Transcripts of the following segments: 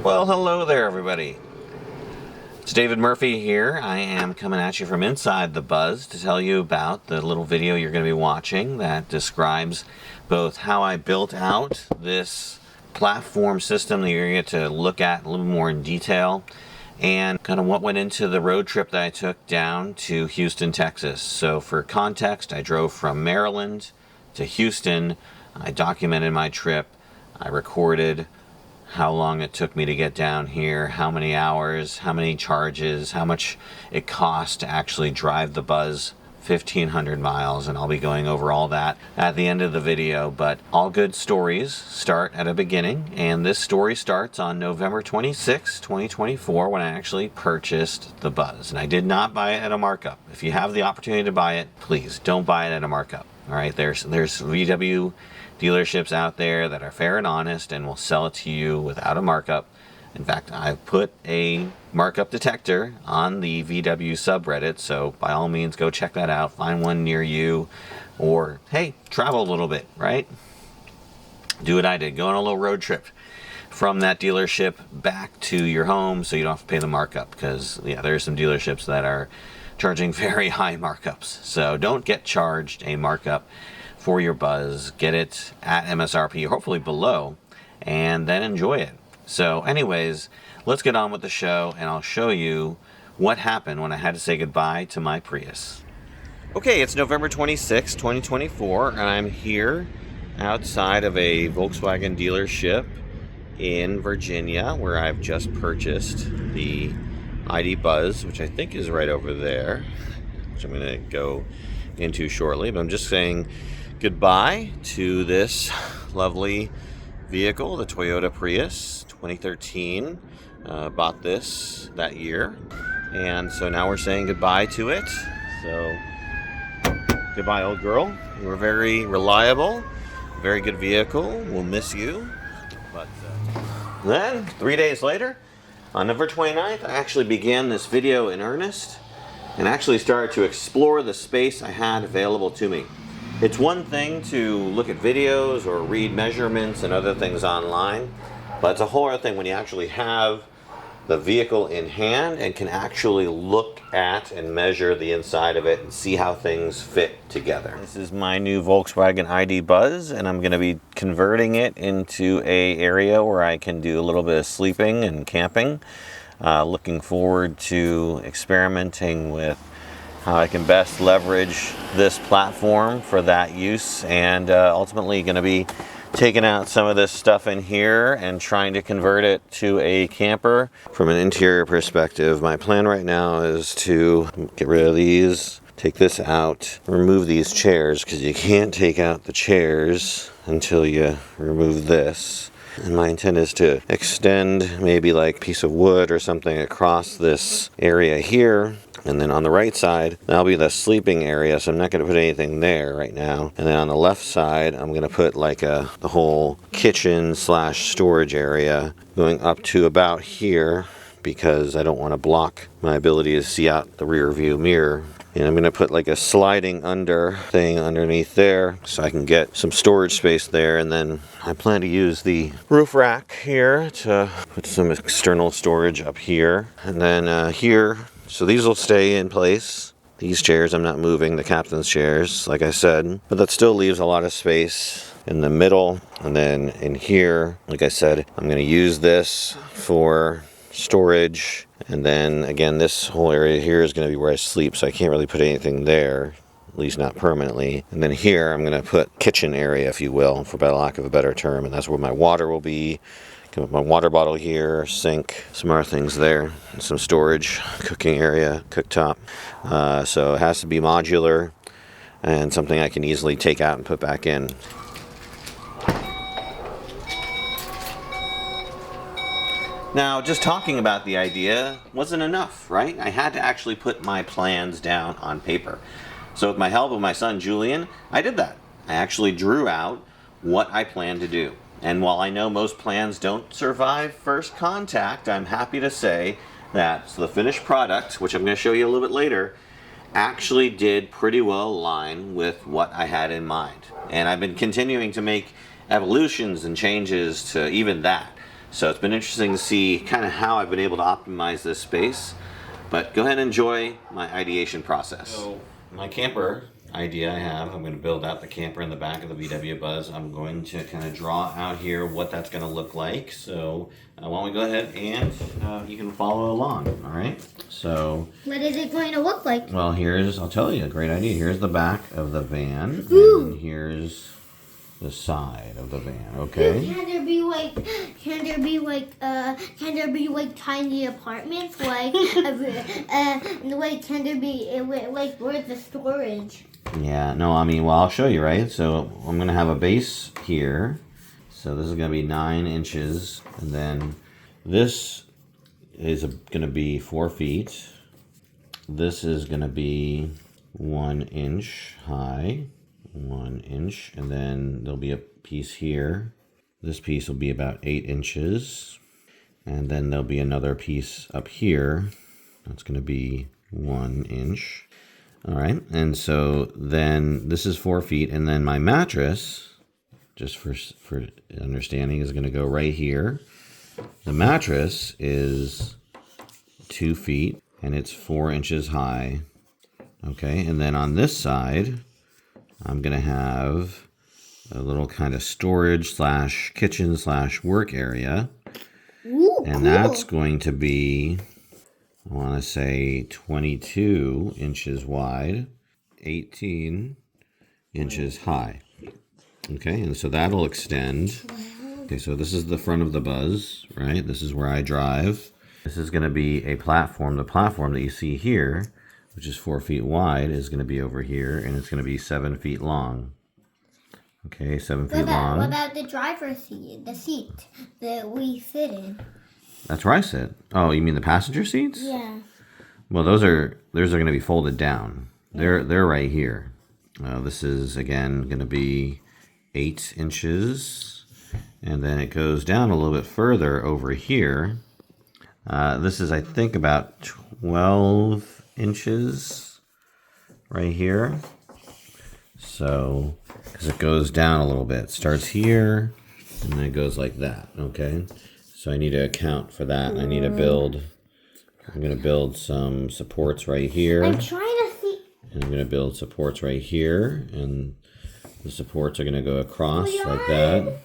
Well, hello there, everybody. It's David Murphy here. I am coming at you from inside the Buzz to tell you about the little video you're going to be watching that describes both how I built out this platform system that you're going to get to look at a little more in detail, and kind of what went into the road trip that I took down to Houston, Texas. So for context, I drove from Maryland to Houston. I documented my trip. I recorded how long it took me to get down here, how many hours, how many charges, how much it cost to actually drive the Buzz 1,500 miles, and I'll be going over all that at the end of the video. But all good stories start at a beginning, and this story starts on November 26, 2024, when I actually purchased the Buzz. And I did not buy it at a markup. If you have the opportunity to buy it, please don't buy it at a markup. All right, there's VW dealerships out there that are fair and honest and will sell it to you without a markup. In fact, I've put a markup detector on the VW subreddit, so by all means go check that out, find one near you, or hey, travel a little bit, right? Do what I did, go on a little road trip from that dealership back to your home so you don't have to pay the markup, because yeah, there's some dealerships that are charging very high markups. So don't get charged a markup for your Buzz. Get it at MSRP, hopefully below, and then enjoy it. So anyways, let's get on with the show, and I'll show you what happened when I had to say goodbye to my Prius. Okay, it's November 26, 2024, and I'm here outside of a Volkswagen dealership in Virginia, where I've just purchased the ID Buzz, which I think is right over there, which I'm going to go into shortly. But I'm just saying goodbye to this lovely vehicle, the Toyota Prius 2013. Bought this that year, and so now we're saying goodbye to it. So goodbye, old girl. You were very reliable, very good vehicle. We'll miss you. But then 3 days later, on November 29th, I actually began this video in earnest and actually started to explore the space I had available to me. It's one thing to look at videos or read measurements and other things online, but it's a whole other thing when you actually have the vehicle in hand and can actually look at and measure the inside of it and see how things fit together. This is my new Volkswagen ID Buzz, and I'm going to be converting it into an area where I can do a little bit of sleeping and camping. Looking forward to experimenting with how I can best leverage this platform for that use, and ultimately going to be taking out some of this stuff in here and trying to convert it to a camper. From an interior perspective, my plan right now is to get rid of these, take this out, remove these chairs, because you can't take out the chairs until you remove this. And my intent is to extend maybe like a piece of wood or something across this area here. And then on the right side, that'll be the sleeping area, so I'm not going to put anything there right now. And then on the left side, I'm going to put like the whole kitchen / storage area going up to about here, because I don't want to block my ability to see out the rear view mirror. And I'm going to put like a sliding under thing underneath there so I can get some storage space there. And then I plan to use the roof rack here to put some external storage up here. And then here, so these will stay in place. These chairs I'm not moving, the captain's chairs, like I said. But that still leaves a lot of space in the middle. And then in here, like I said, I'm going to use this for storage. And then again, this whole area here is going to be where I sleep, so I can't really put anything there, at least not permanently. And then here I'm going to put kitchen area, if you will, for lack of a better term, and that's where my water will be. Got my water bottle here, sink, some other things there, and some storage, cooking area, cooktop. So it has to be modular and something I can easily take out and put back in. Now, just talking about the idea wasn't enough, right? I had to actually put my plans down on paper. So with my help of my son Julian, I did that. I actually drew out what I planned to do. And while I know most plans don't survive first contact, I'm happy to say that the finished product, which I'm going to show you a little bit later, actually did pretty well align with what I had in mind. And I've been continuing to make evolutions and changes to even that. So it's been interesting to see kind of how I've been able to optimize this space. But go ahead and enjoy my ideation process. So my camper idea I have, I'm going to build out the camper in the back of the VW Buzz. I'm going to kind of draw out here what that's going to look like. So why don't we go ahead and you can follow along, all right? So what is it going to look like? Well, I'll tell you, a great idea. Here's the back of the van, and here's the side of the van, okay? Can there be like tiny apartments? Like, can there be, like, where's the storage? Yeah, no, I mean, well, I'll show you, right? So I'm going to have a base here. So this is going to be 9 inches. And then this is going to be 4 feet. This is going to be 1 inch high. 1 inch. And then there'll be a piece here. This piece will be about 8 inches. And then there'll be another piece up here. That's going to be 1 inch. All right, and so then this is 4 feet, and then my mattress, just for understanding, is going to go right here. The mattress is 2 feet, and it's 4 inches high. Okay, and then on this side, I'm going to have a little kind of storage / kitchen / work area. Ooh, and cool. That's going to be, I want to say 22 inches wide, 18 inches high. Okay, and so that'll extend. Okay, so this is the front of the Buzz, right? This is where I drive. This is going to be a platform. The platform that you see here, which is 4 feet wide, is going to be over here, and it's going to be 7 feet long. Okay, 7 feet long. What about the driver's seat, the seat that we sit in? That's where I sit. Oh, you mean the passenger seats? Yeah. Well, those are going to be folded down. They're right here. This is again going to be 8 inches, and then it goes down a little bit further over here. This is, I think, about 12 inches right here. So, because it goes down a little bit, it starts here, and then it goes like that. Okay. So I need to account for that. I'm going to build some supports right here. I'm trying to see. And I'm going to build supports right here. And the supports are going to go across like that.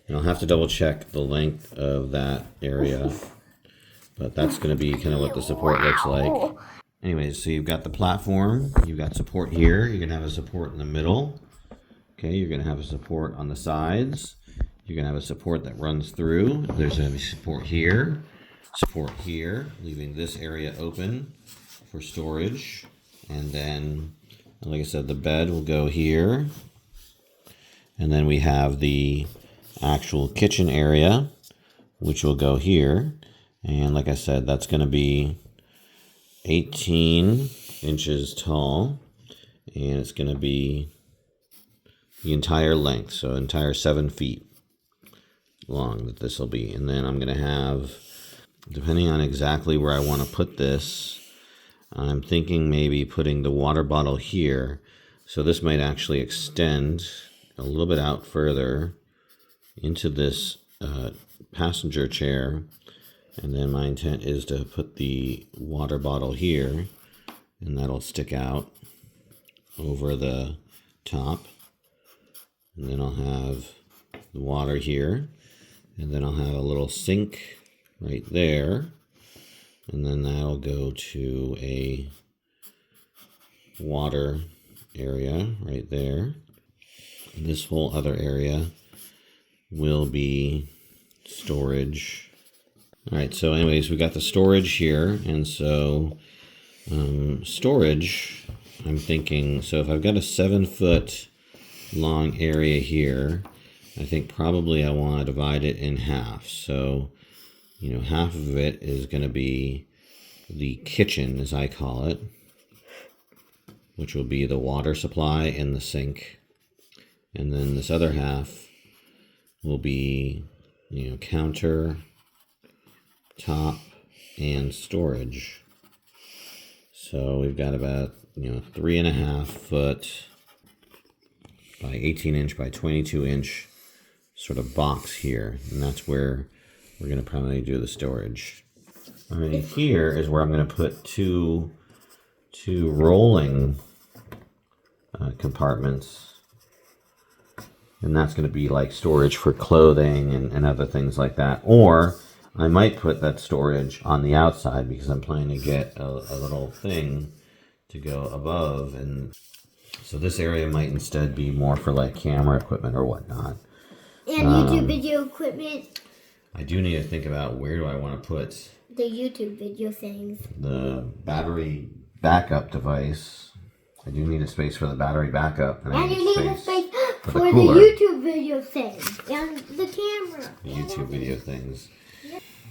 And I'll have to double check the length of that area. But that's going to be kind of what the support looks like. Anyways, so you've got the platform. You've got support here. You're going to have a support in the middle. Okay, you're going to have a support on the sides. You're going to have a support that runs through. There's going to be support here, leaving this area open for storage. And then, like I said, the bed will go here. And then we have the actual kitchen area, which will go here. And like I said, that's going to be 18 inches tall. And it's going to be the entire length, so entire 7 feet long that this will be. And then I'm going to have, depending on exactly where I want to put this, I'm thinking maybe putting the water bottle here. So this might actually extend a little bit out further into this passenger chair. And then my intent is to put the water bottle here, and that'll stick out over the top. And then I'll have the water here. And then I'll have a little sink right there. And then that'll go to a water area right there. And this whole other area will be storage. All right, so anyways, we got the storage here. And so storage, I'm thinking, so if I've got a 7-foot long area here, I think probably I want to divide it in half. So, half of it is going to be the kitchen, as I call it, which will be the water supply and the sink. And then this other half will be, counter, top, and storage. So we've got about, 3.5 foot by 18 inch by 22 inch sort of box here, and that's where we're going to probably do the storage. Underneath here is where I'm going to put two rolling compartments, and that's going to be like storage for clothing and other things like that. Or I might put that storage on the outside because I'm planning to get a little thing to go above, and so this area might instead be more for like camera equipment or whatnot. And YouTube video equipment. I do need to think about where do I want to put The YouTube video things. the battery backup device. I do need a space for the battery backup. And you need a space for the cooler. YouTube video things. And the camera. The YouTube video things.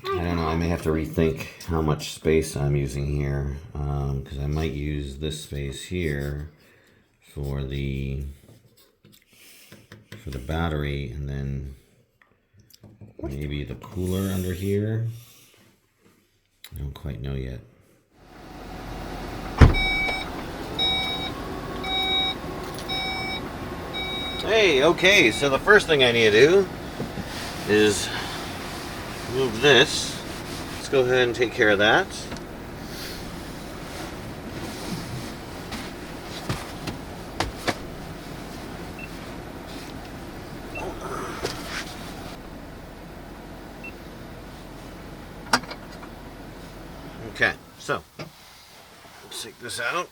I don't know, I may have to rethink how much space I'm using here. Because I might use this space here for the battery, and then maybe the cooler under here. I don't quite know yet. Hey, okay, so the first thing I need to do is move this. Let's go ahead and take care of that. Okay, so let's take this out.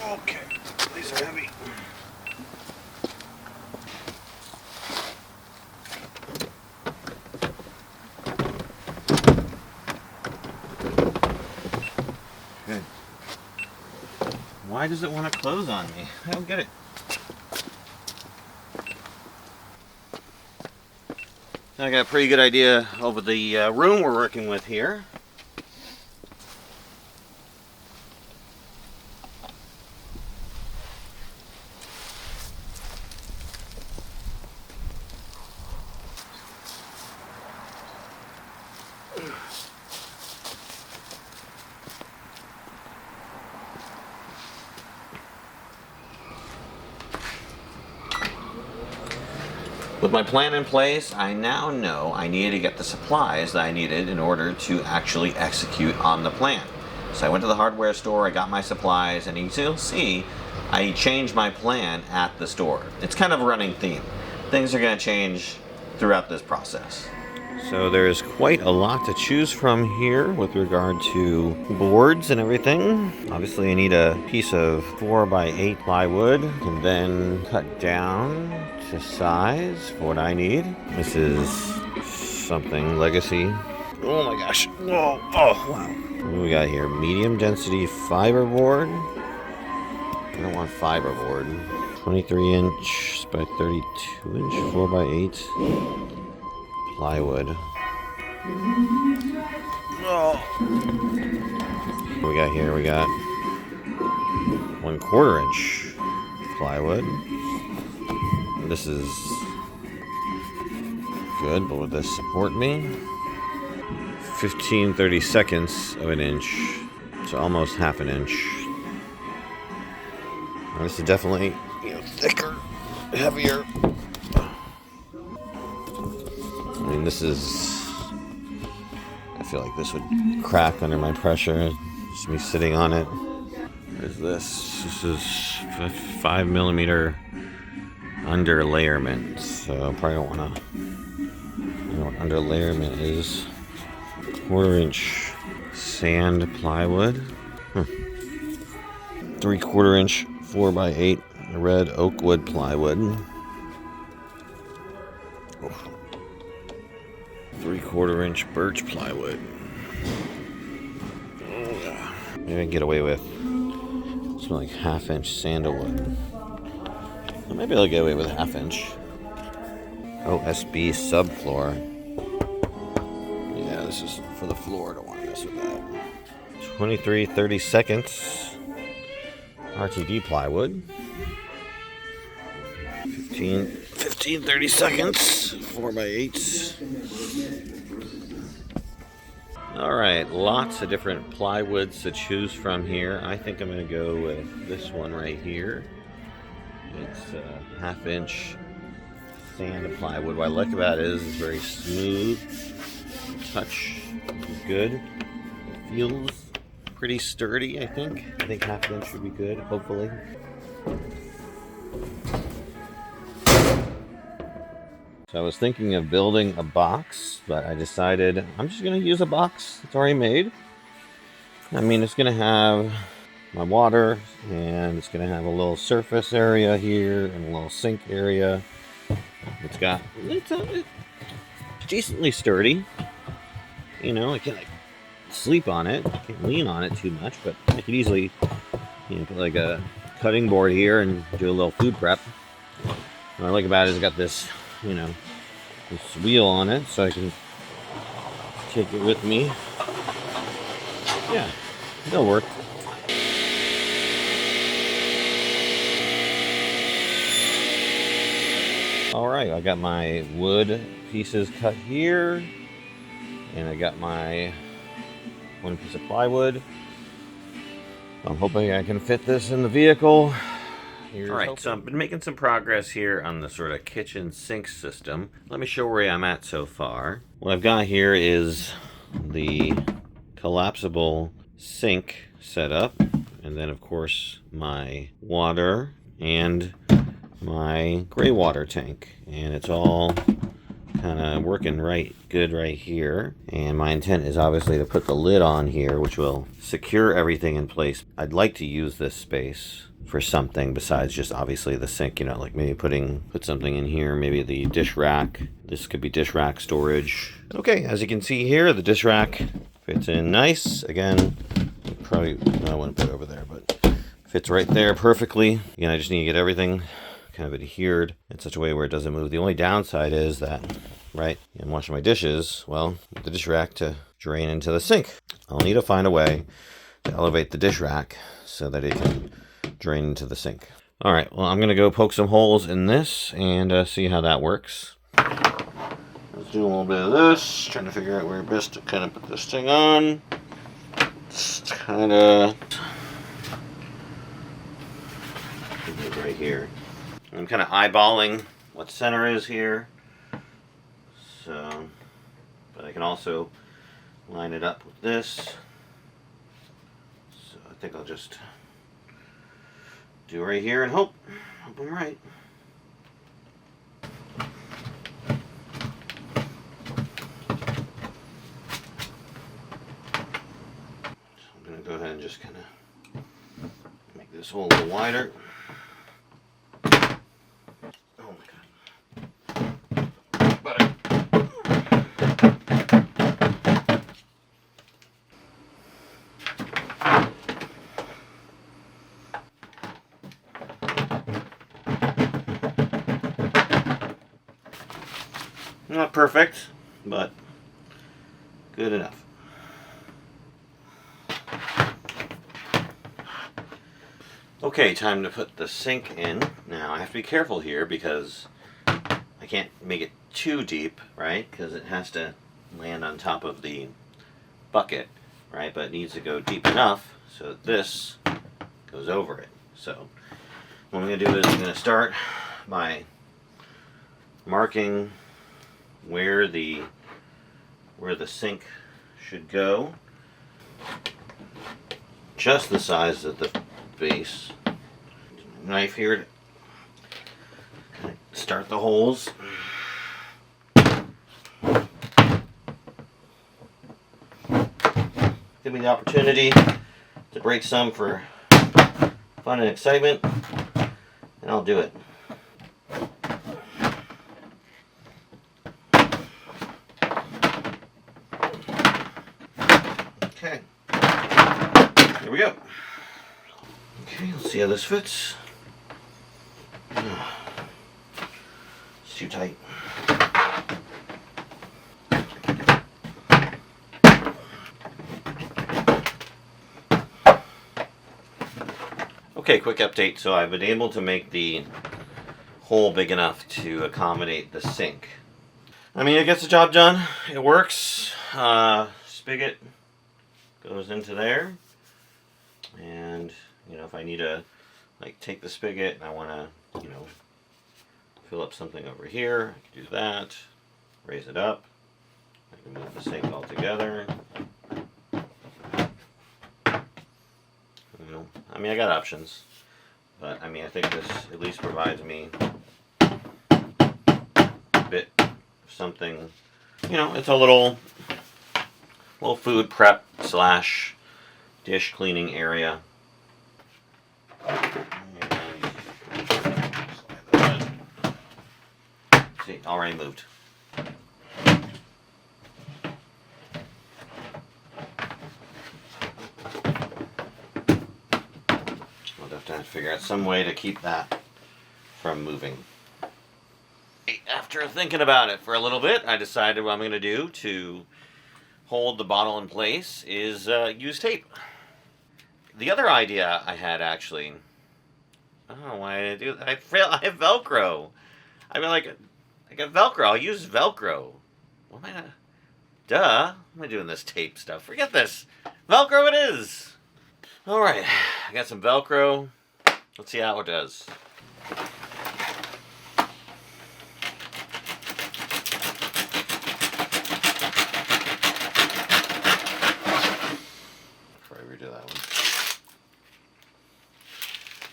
Okay, these are heavy. Good. Why does it want to close on me? I don't get it. I got a pretty good idea over the room we're working with here. With my plan in place, I now know I needed to get the supplies that I needed in order to actually execute on the plan. So I went to the hardware store, I got my supplies, and you'll see I changed my plan at the store. It's kind of a running theme. Things are going to change throughout this process. So there's quite a lot to choose from here with regard to boards and everything. Obviously I need a piece of 4x8 plywood and then cut down to size for what I need. This is something legacy. Oh my gosh. Whoa. Oh wow. What do we got here? Medium density fiber board. I don't want fiber board. 23 inch by 32 inch 4x8 plywood. Oh. What we got here? We got 1/4 inch plywood. This is good, but will this support me? 15/32 of an inch, so almost half an inch. This is definitely, thicker, heavier. I mean, this is, I feel like this would crack under my pressure, just me sitting on it. What is this? This is 5mm under layerment, so I probably don't want to, I know what under layerment is. 1/4 inch sand plywood. 3/4 inch 4x8 red oak wood plywood. 3/4 inch birch plywood. Oh yeah. Maybe I can get away with something like 1/2 inch sandalwood. Maybe I'll get away with 1/2 inch. OSB subfloor. Yeah, this is for the floor. I don't want to mess with that. 23 30 seconds. RTD plywood. 15 30 seconds. 4x8s. Alright, lots of different plywoods to choose from here. I think I'm going to go with this one right here. It's a 1/2-inch sand plywood. What I like about it is it's very smooth. The touch is good. It feels pretty sturdy, I think. I think 1/2 inch should be good, hopefully. So I was thinking of building a box, but I decided I'm just going to use a box that's already made. I mean, it's going to have my water, and it's going to have a little surface area here and a little sink area. It's decently sturdy. You know, I can sleep on it. I can't lean on it too much, but I could easily, put like a cutting board here and do a little food prep. What I like about it is it's got this, this wheel on it, so I can take it with me. Yeah, it'll work. Alright, I got my wood pieces cut here, and I got my one piece of plywood. I'm hoping I can fit this in the vehicle. Alright, so I've been making some progress here on the sort of kitchen sink system. Let me show where I'm at so far. What I've got here is the collapsible sink setup, and then of course my water and my gray water tank, and it's all kind of working good right here. And my intent is obviously to put the lid on here, which will secure everything in place. I'd like to use this space for something besides just obviously the sink, like maybe put something in here, maybe the dish rack. This could be dish rack storage. Okay, as you can see here, the dish rack fits in nice. Again, probably I wouldn't put it over there, but fits right there perfectly. Again, I just need to get everything kind of adhered in such a way where it doesn't move. The only downside is that, I'm washing my dishes, well, the dish rack to drain into the sink. I'll need to find a way to elevate the dish rack so that it can drain into the sink. Alright, well, I'm going to go poke some holes in this and see how that works. Let's do a little bit of this, trying to figure out where best to kind of put this thing on. Just kind of right here. I'm kind of eyeballing what center is here, so, but I can also line it up with this. So I think I'll just do right here and hope I'm right. So I'm going to go ahead and just kind of make this hole a little wider. Not perfect, but good enough. Okay, time to put the sink in. Now, I have to be careful here because I can't make it too deep, right? Because it has to land on top of the bucket, right? But it needs to go deep enough so that this goes over it. So, what I'm going to do is I'm going to start by marking where the sink should go, just the size of the base. Knife here to kind of start the holes. Give me the opportunity to break some for fun and excitement, and I'll do it. Okay, here we go. Okay, let's see how this fits. It's too tight. Okay, quick update. So I've been able to make the hole big enough to accommodate the sink. I mean, it gets the job done. It works. Spigot goes into there. And, you know, if I need to, like, take the spigot and I want to, you know, fill up something over here, I can do that. Raise it up. I can move the sink altogether. You know, I mean, I got options, but I mean, I think this at least provides me a bit of something. You know, it's a little food prep slash dish cleaning area. See, already moved. Have to figure out some way to keep that from moving. After thinking about it for a little bit, I decided what I'm going to do to hold the bottle in place is use tape. The other idea I had, actually, I don't know why I didn't do that. I have Velcro. I mean, like, I got Velcro. I'll use Velcro. What am I not? Duh. What am I doing this tape stuff? Forget this. Velcro it is. All right, I got some Velcro. Let's see how it does. Before I redo that one.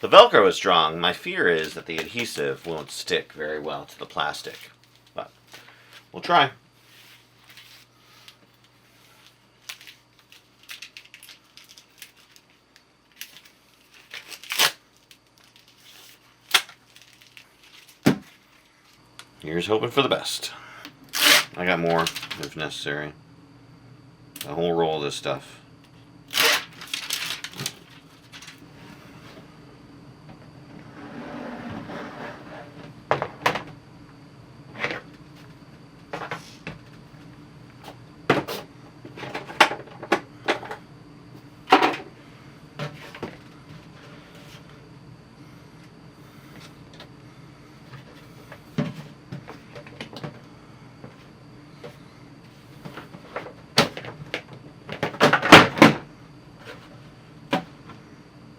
The Velcro is strong. My fear is that the adhesive won't stick very well to the plastic, but we'll try. Here's hoping for the best. I got more if necessary. A whole roll of this stuff.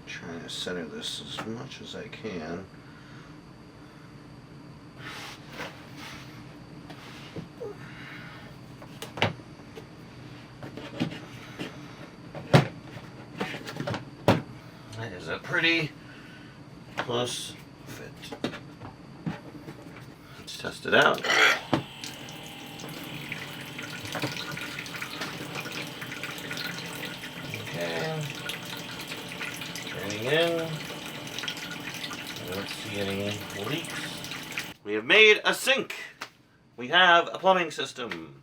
Trying to center this as much as I can. That is a pretty close fit. Let's test it out. Okay. Turning in. I don't see any leaks. We have made a sink. We have a plumbing system.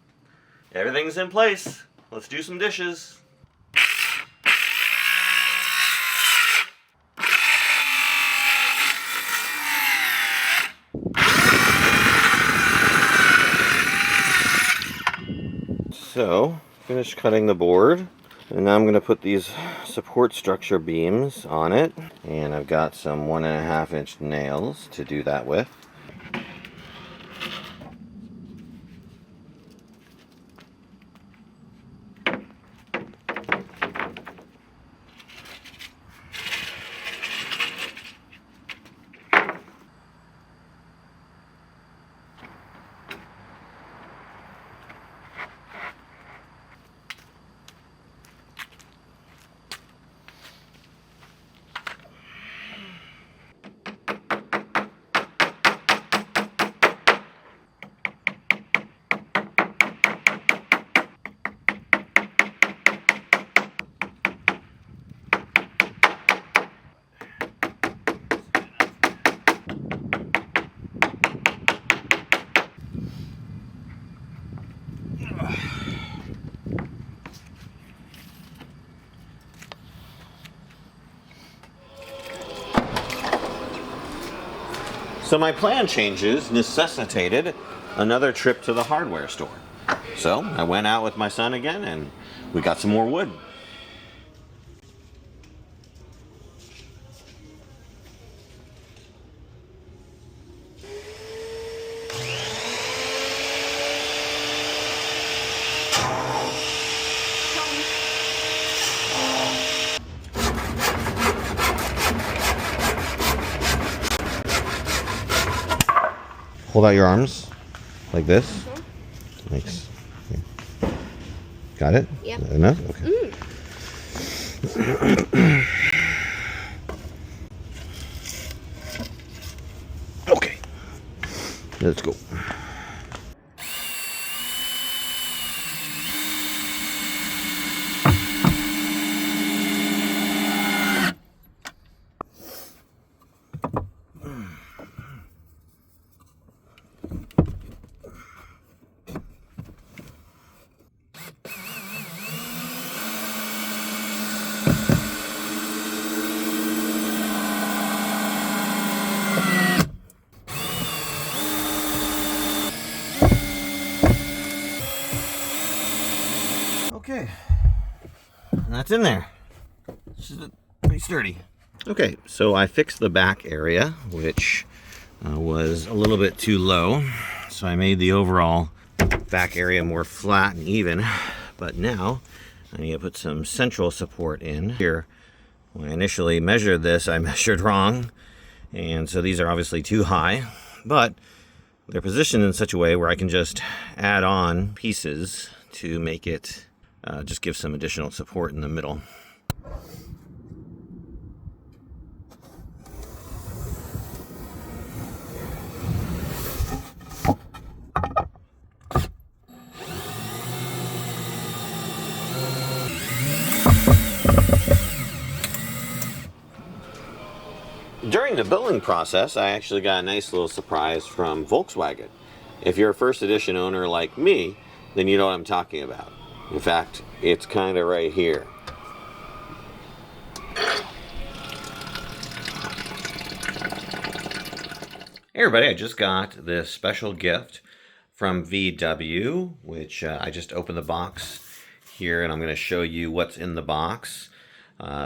Everything's in place. Let's do some dishes. So, finished cutting the board, and now I'm going to put these support structure beams on it, and I've got some 1.5 inch nails to do that with. So my plan changes necessitated another trip to the hardware store. So I went out with my son again and we got some more wood. hold out your arms like this. Thanks. Okay. Got it? Yep. Is that enough? Okay. Okay. Let's go. Okay, and that's in there. This is pretty sturdy. Okay, so I fixed the back area, which was a little bit too low. So I made the overall back area more flat and even. But now I need to put some central support in here. When I initially measured this, I measured wrong. And so these are obviously too high, but they're positioned in such a way where I can just add on pieces to make it just give some additional support in the middle. During the building process, I actually got a nice little surprise from Volkswagen. If you're a first edition owner like me, then you know what I'm talking about. In fact, it's kind of right here. Hey everybody, I just got this special gift from VW, which I just opened the box here, and I'm going to show you what's in the box.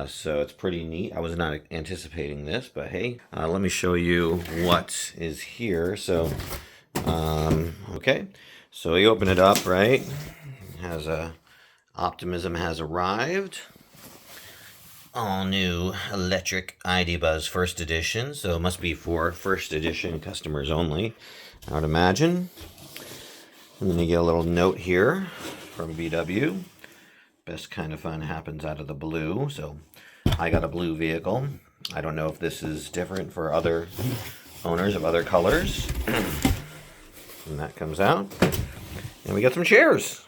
So it's pretty neat. I was not anticipating this, but hey, let me show you what is here. So, okay, so you open it up, right? It has Optimism has arrived. All new electric ID Buzz first edition, so it must be for first edition customers only, I would imagine. And then you get a little note here from VW. Best kind of fun happens out of the blue. So I got a blue vehicle. I don't know if this is different for other owners of other colors. And that comes out. And we got some chairs.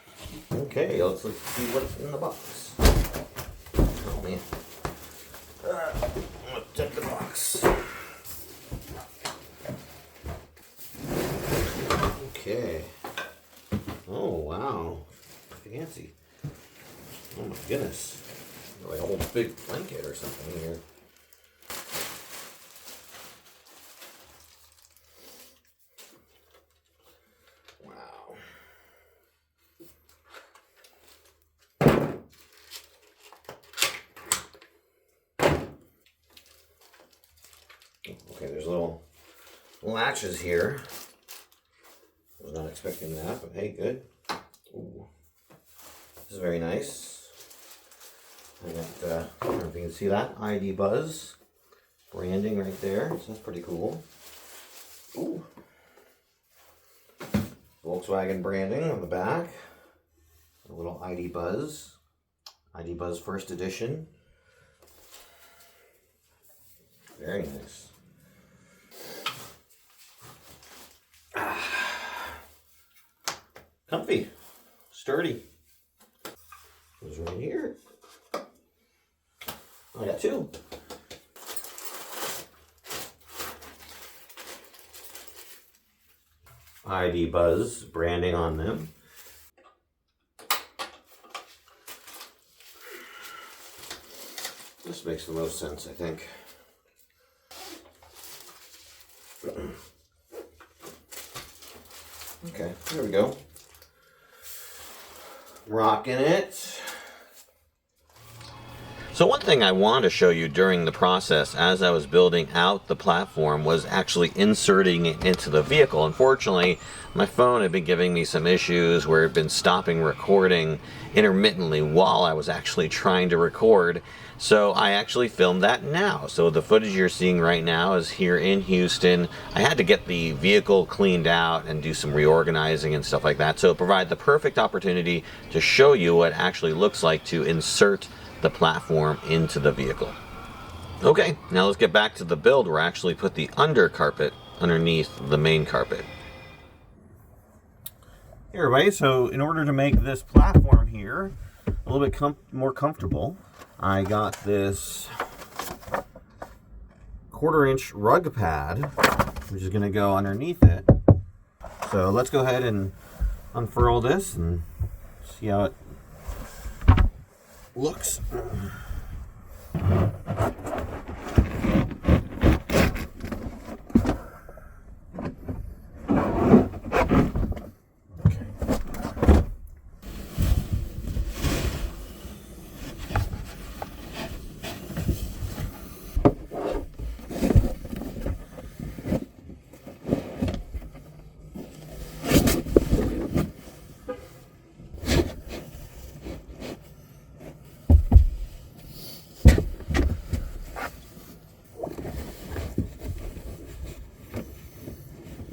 Okay, let's see what's in the box. Oh man. Let's check the box. Okay. Oh wow. Fancy. Oh my goodness. Like a whole big blanket or something here. Wow. Okay, there's little latches here. Was not expecting that, but hey, good. Ooh. This is very nice. I got, I don't know if you can see that, ID Buzz branding right there, so that's pretty cool. Ooh. Volkswagen branding on the back. A little ID Buzz first edition. Very nice. Comfy, sturdy. Goes right here. I got two. ID Buzz branding on them. This makes the most sense, I think. Okay, there we go. Rocking it. So one thing I wanted to show you during the process as I was building out the platform was actually inserting it into the vehicle. Unfortunately, my phone had been giving me some issues where it had been stopping recording intermittently while I was actually trying to record. So I actually filmed that now. So the footage you're seeing right now is here in Houston. I had to get the vehicle cleaned out and do some reorganizing and stuff like that. So it provided the perfect opportunity to show you what it actually looks like to insert the platform into the vehicle. Okay, now let's get back to the build where I actually put the under carpet underneath the main carpet. Hey everybody, so in order to make this platform here a little bit more comfortable, I got this 1/4-inch rug pad, which is going to go underneath it. So let's go ahead and unfurl this and see how it looks.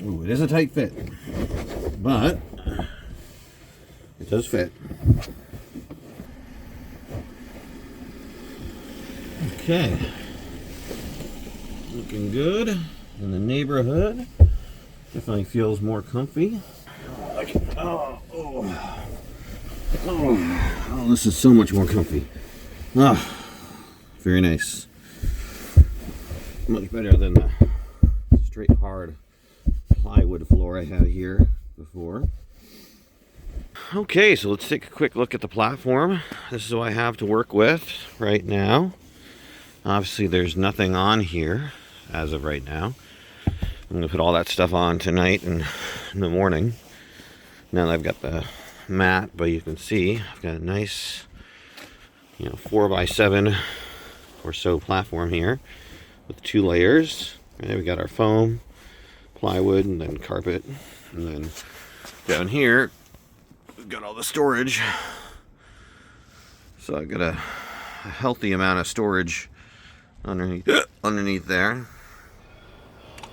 Ooh, it is a tight fit, but it does fit. Okay, looking good in the neighborhood. Definitely feels more comfy. Oh, this is so much more comfy. Oh, very nice. Much better than the straight hard plywood floor I had here before. Okay, so let's take a quick look at the platform. This is what I have to work with right now. Obviously there's nothing on here as of right now. I'm going to put all that stuff on tonight and in the morning. Now that I've got the mat, but you can see I've got a nice 4x7 or so platform here with 2 layers. Right, we got our foam, plywood, and then carpet, and then down here we've got all the storage. So I've got a healthy amount of storage underneath there.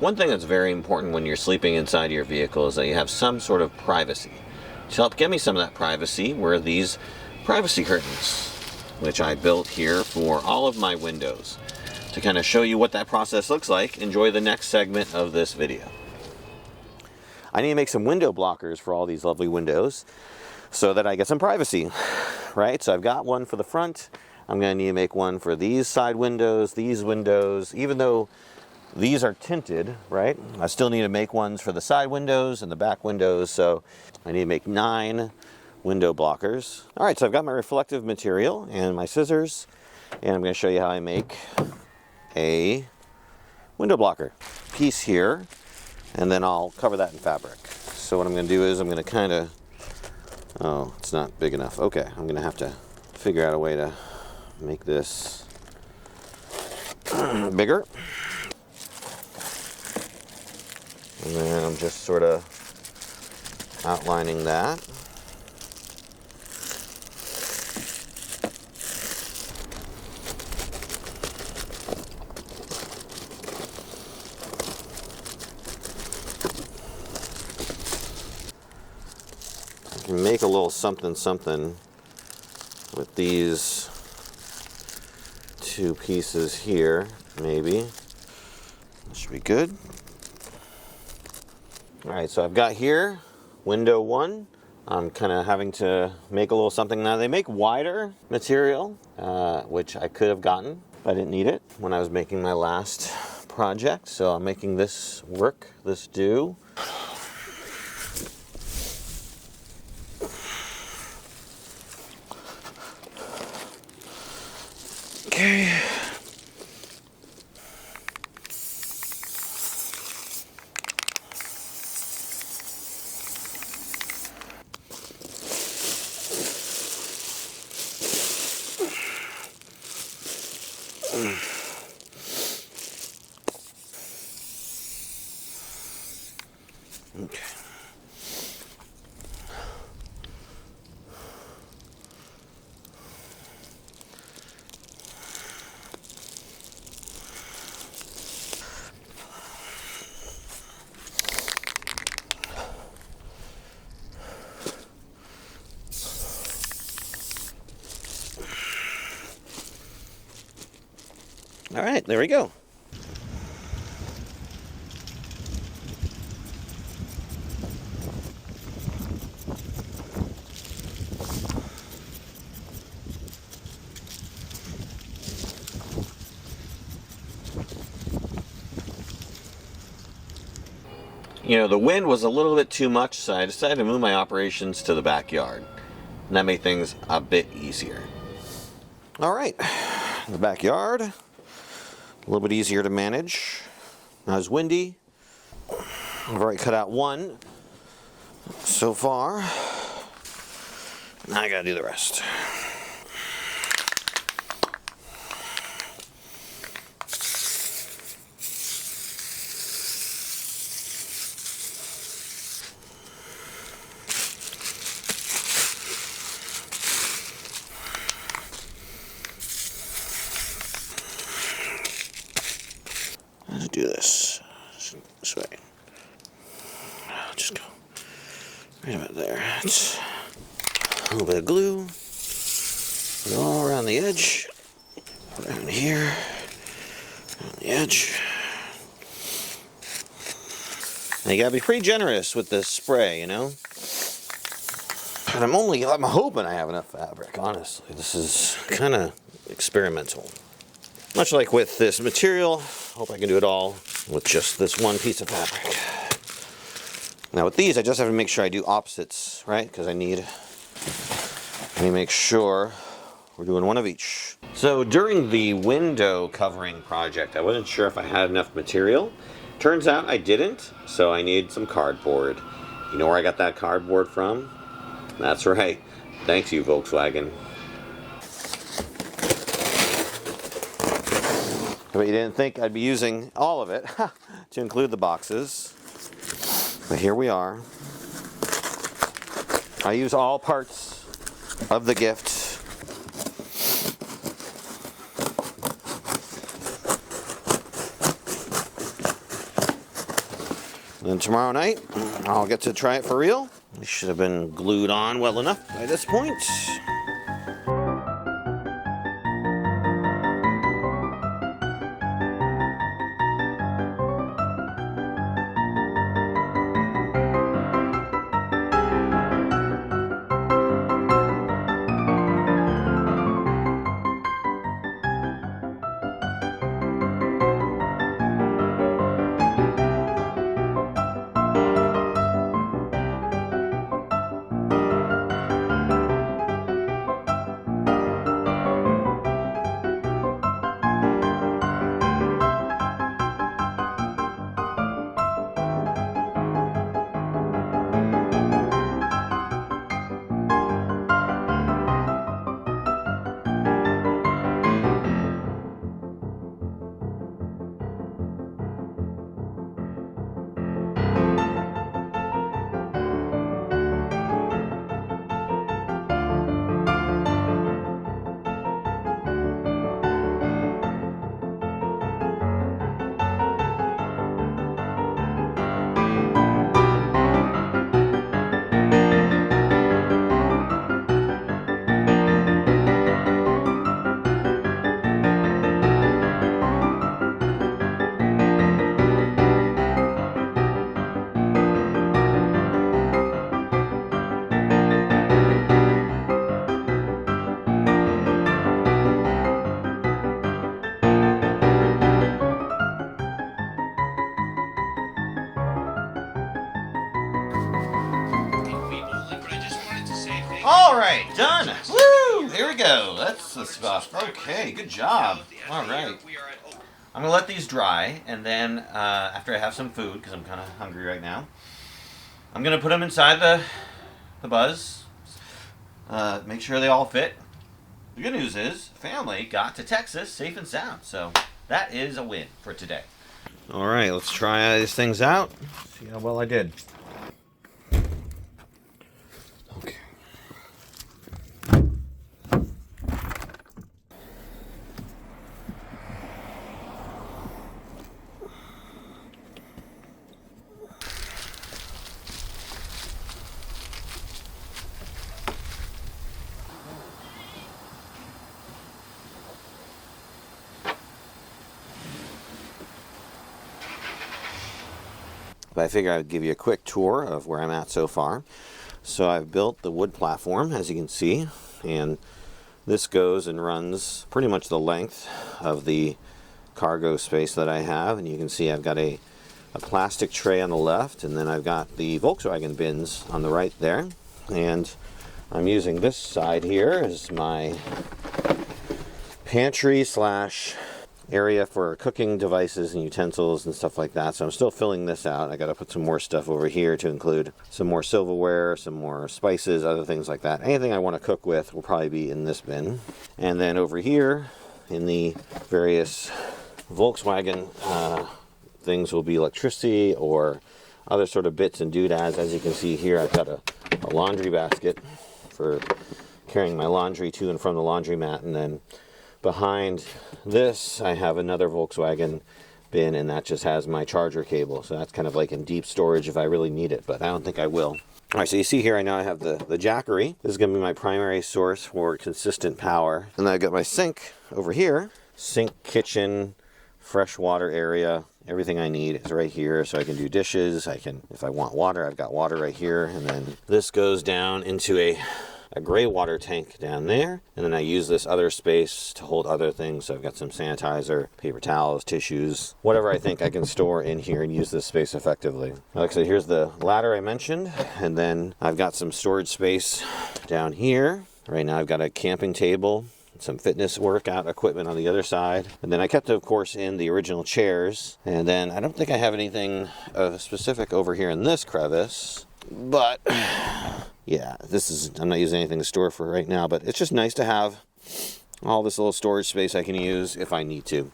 One thing that's very important when you're sleeping inside your vehicle is that you have some sort of privacy. To help give me some of that privacy were these privacy curtains, which I built here for all of my windows. To kind of show you what that process looks like, enjoy the next segment of this video. I need to make some window blockers for all these lovely windows so that I get some privacy, right? So I've got one for the front. I'm going to need to make one for these side windows, these windows. Even though these are tinted, right? I still need to make ones for the side windows and the back windows. So I need to make 9 window blockers. All right, so I've got my reflective material and my scissors, and I'm going to show you how I make a window blocker piece here, and then I'll cover that in fabric. So what I'm going to do is I'm going to kind of, oh, it's not big enough. Okay, I'm going to have to figure out a way to make this bigger. And then I'm just sort of outlining that. I can make a little something with these 2 pieces here, maybe. That should be good. All right, so I've got here window 1. I'm kind of having to make a little something. Now they make wider material, which I could have gotten, but I didn't need it when I was making my last project. So I'm making this work, this do. Okay. All right, there we go. You know, the wind was a little bit too much, so I decided to move my operations to the backyard. And that made things a bit easier. All right, the backyard, a little bit easier to manage. Not as windy. I've already cut out one so far. Now I gotta do the rest. Let's do this way. I'll just go right about there. It's a little bit of glue. Put it all around the edge. Around here. On the edge. Now you gotta be pretty generous with this spray, you know? And I'm hoping I have enough fabric, honestly. This is kind of experimental. Much like with this material, hope I can do it all with just this one piece of fabric. Now with these, I just have to make sure I do opposites, right? Because I need to make sure we're doing one of each. So during the window covering project, I wasn't sure if I had enough material. Turns out I didn't, so I need some cardboard. You know where I got that cardboard from? That's right. Thanks you, Volkswagen. But you didn't think I'd be using all of it to include the boxes. But here we are. I use all parts of the gift. Then tomorrow night, I'll get to try it for real. It should have been glued on well enough by this point. All right, done. Woo! Here we go. That's the stuff. Okay, good job. All right. I'm gonna let these dry, and then after I have some food, because I'm kind of hungry right now, I'm gonna put them inside the Buzz. Make sure they all fit. The good news is, family got to Texas safe and sound, so that is a win for today. All right, let's try these things out. See how well I did. Okay. but I figure I'd give you a quick tour of where I'm at so far. So I've built the wood platform, as you can see, and this goes and runs pretty much the length of the cargo space that I have, and you can see I've got a plastic tray on the left, and then I've got the Volkswagen bins on the right there, and I'm using this side here as my pantry slash area for cooking devices and utensils and stuff like that. So I'm still filling this out. I got to put some more stuff over here to include some more silverware, some more spices, other things like that. Anything I want to cook with will probably be in this bin. And then over here in the various Volkswagen things will be electricity or other sort of bits and doodads. As you can see here, I've got a laundry basket for carrying my laundry to and from the laundromat, and then behind this I have another Volkswagen bin, and that just has my charger cable, so that's kind of like in deep storage if I really need it, but I don't think I will. Alright, so you see here I now have the Jackery. This is going to be my primary source for consistent power, and then I've got my sink over here. Sink, kitchen, fresh water area, everything I need is right here, so I can do dishes. I can, if I want water, I've got water right here, and then this goes down into a gray water tank down there, and then I use this other space to hold other things. So I've got some sanitizer, paper towels, tissues, whatever I think I can store in here and use this space effectively. Like I said, here's the ladder I mentioned, and then I've got some storage space down here. Right now I've got a camping table, some fitness workout equipment on the other side, and then I kept, of course, in the original chairs, and then I don't think I have anything specific over here in this crevice, but yeah, I'm not using anything to store for right now, but it's just nice to have all this little storage space I can use if I need to.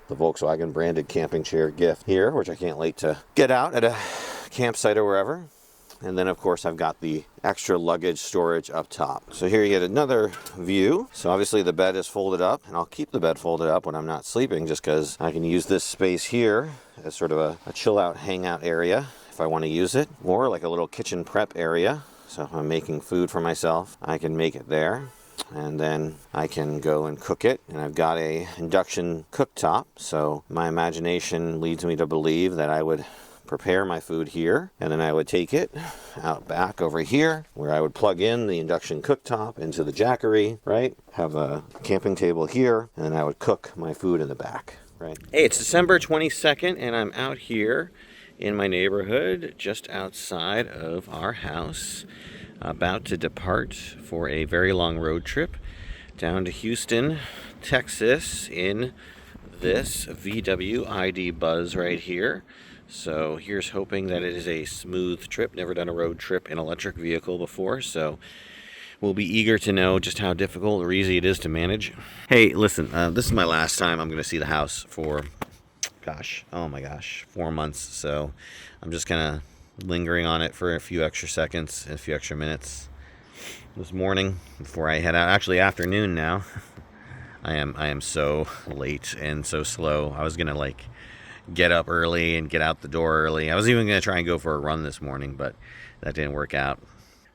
The Volkswagen branded camping chair gift here, which I can't wait to get out at a campsite or wherever. And then, of course, I've got the extra luggage storage up top. So here you get another view. So obviously the bed is folded up, and I'll keep the bed folded up when I'm not sleeping, just because I can use this space here as sort of a chill out, hangout area if I want to use it, or like a little kitchen prep area. So if I'm making food for myself, I can make it there, and then I can go and cook it. And I've got a induction cooktop, so my imagination leads me to believe that I would prepare my food here, and then I would take it out back over here where I would plug in the induction cooktop into the Jackery, right? Have a camping table here, and then I would cook my food in the back, right? Hey, it's December 22nd, and I'm out here in my neighborhood just outside of our house, about to depart for a very long road trip down to Houston, Texas, in this VW ID Buzz right here. So here's hoping that it is a smooth trip. Never done a road trip in an electric vehicle before, so we'll be eager to know just how difficult or easy it is to manage. Hey, listen, this is my last time I'm going to see the house for, oh my gosh, 4 months. So I'm just kind of lingering on it for a few extra seconds, a few extra minutes this morning before I head out. Actually, afternoon now. I am so late and so slow. I was going to get up early and get out the door early. I was even going to try and go for a run this morning, but that didn't work out.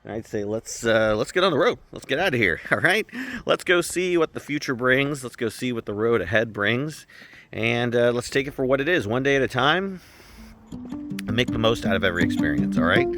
I'd say let's get on the road. Let's get out of here. All right, let's go see what the future brings. Let's go see what the road ahead brings, and let's take it for what it is, one day at a time, and make the most out of every experience. All right.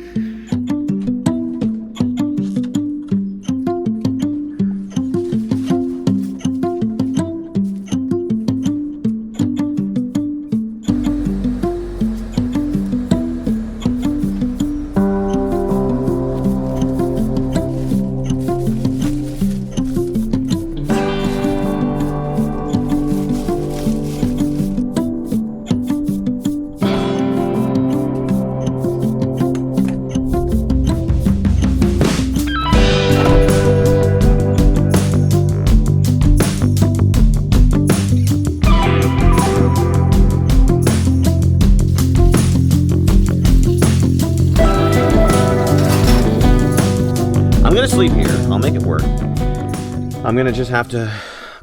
Sleep here. I'll make it work. I'm gonna just have to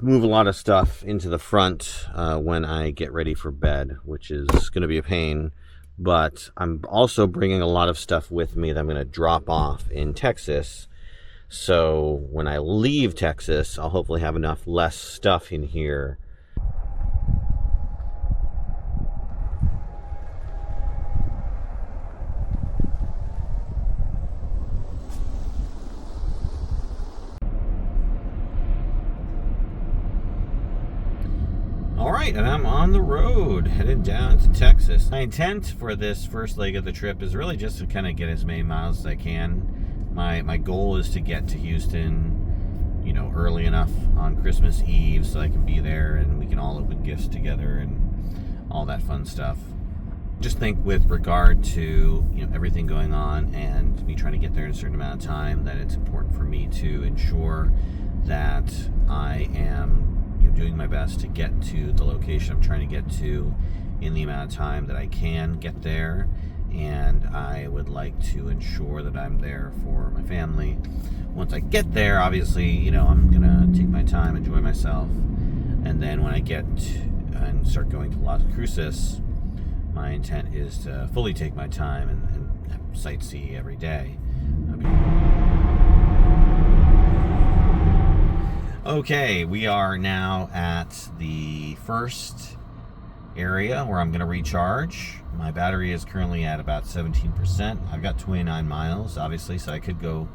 move a lot of stuff into the front when I get ready for bed, which is gonna be a pain, but I'm also bringing a lot of stuff with me that I'm gonna drop off in Texas. So when I leave Texas, I'll hopefully have less stuff in here. All All right, and I'm on the road headed down to Texas. My intent for this first leg of the trip is really just to kind of get as many miles as I can. My goal is to get to Houston, you know, early enough on Christmas Eve so I can be there and we can all open gifts together and all that fun stuff. Just think with regard to, you know, everything going on and me trying to get there in a certain amount of time, that it's important for me to ensure that I am, you know, doing my best to get to the location I'm trying to get to in the amount of time that I can get there. And I would like to ensure that I'm there for my family. Once I get there, obviously, you know, I'm gonna take my time, enjoy myself, and then when I get and start going to Las Cruces, my intent is to fully take my time and sightsee every day. Okay, we are now at the first area where I'm going to recharge. My battery is currently at about 17%. I've got 29 miles, obviously, so I could go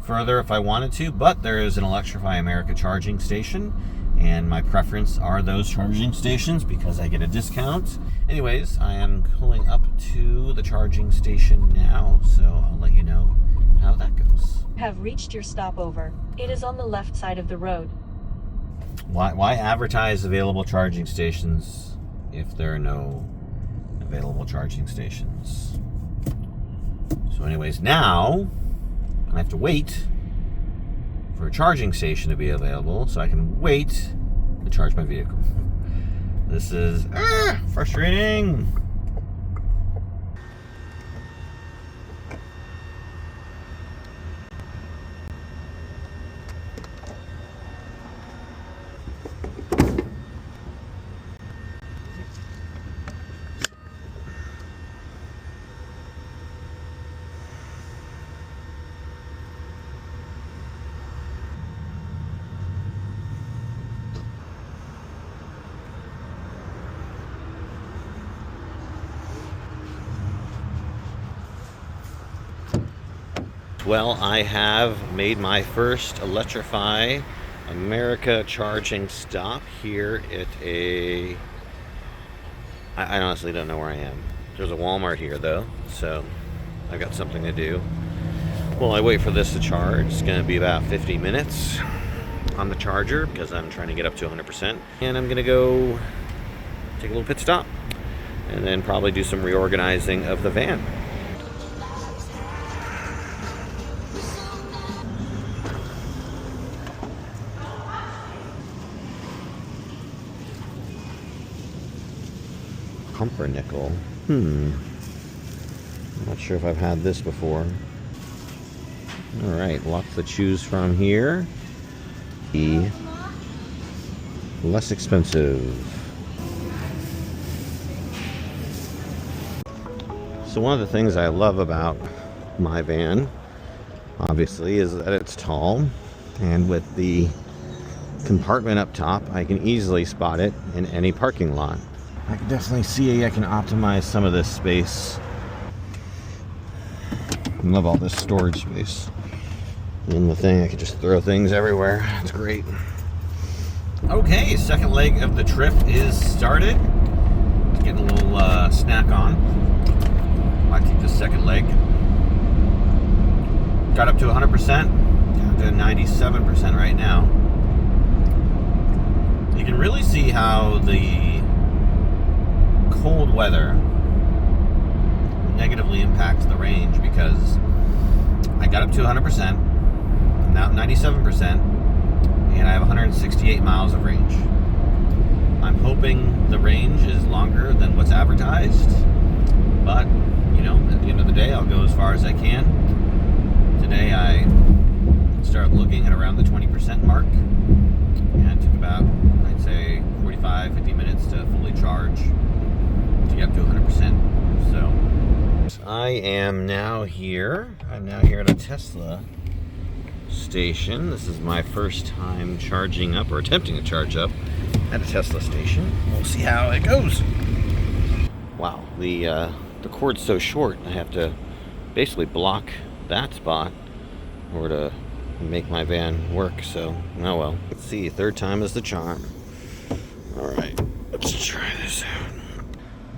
further if I wanted to, but there is an Electrify America charging station, and my preference are those charging stations because I get a discount. Anyways, I am pulling up to the charging station now, so I'll let you know how that goes. Have reached your stopover. It is on the left side of the road. Why advertise available charging stations if there are no available charging stations? So anyways, now I have to wait for a charging station to be available so I can wait to charge my vehicle. This is frustrating. Well, I have made my first Electrify America charging stop here at I honestly don't know where I am. There's a Walmart here though, so I've got something to do. Well, I wait for this to charge. It's going to be about 50 minutes on the charger because I'm trying to get up to 100%. And I'm going to go take a little pit stop and then probably do some reorganizing of the van. Pumpernickel. I'm not sure if I've had this before. Alright, lots to choose from here. The less expensive. So one of the things I love about my van, obviously, is that it's tall. And with the compartment up top, I can easily spot it in any parking lot. I can definitely see I can optimize some of this space. I love all this storage space. And the thing, I can just throw things everywhere. It's great. Okay, second leg of the trip is started. Getting a little snack on. I take the second leg. Got up to 100%. Down to 97% right now. You can really see how the cold weather negatively impacts the range, because I got up to 100%, I'm now at 97%, and I have 168 miles of range. I'm hoping the range is longer than what's advertised, but, you know, at the end of the day, I'll go as far as I can. Today I started looking at around the 20% mark, and it took about, I'd say, 45-50 minutes to fully charge to get up to 100%. So I am now here. I'm now here at a Tesla station. This is my first time charging up, or attempting to charge up at a Tesla station. We'll see how it goes. Wow, the cord's so short, I have to basically block that spot in order to make my van work. So, oh well. Let's see, third time is the charm. All right. Let's try this out.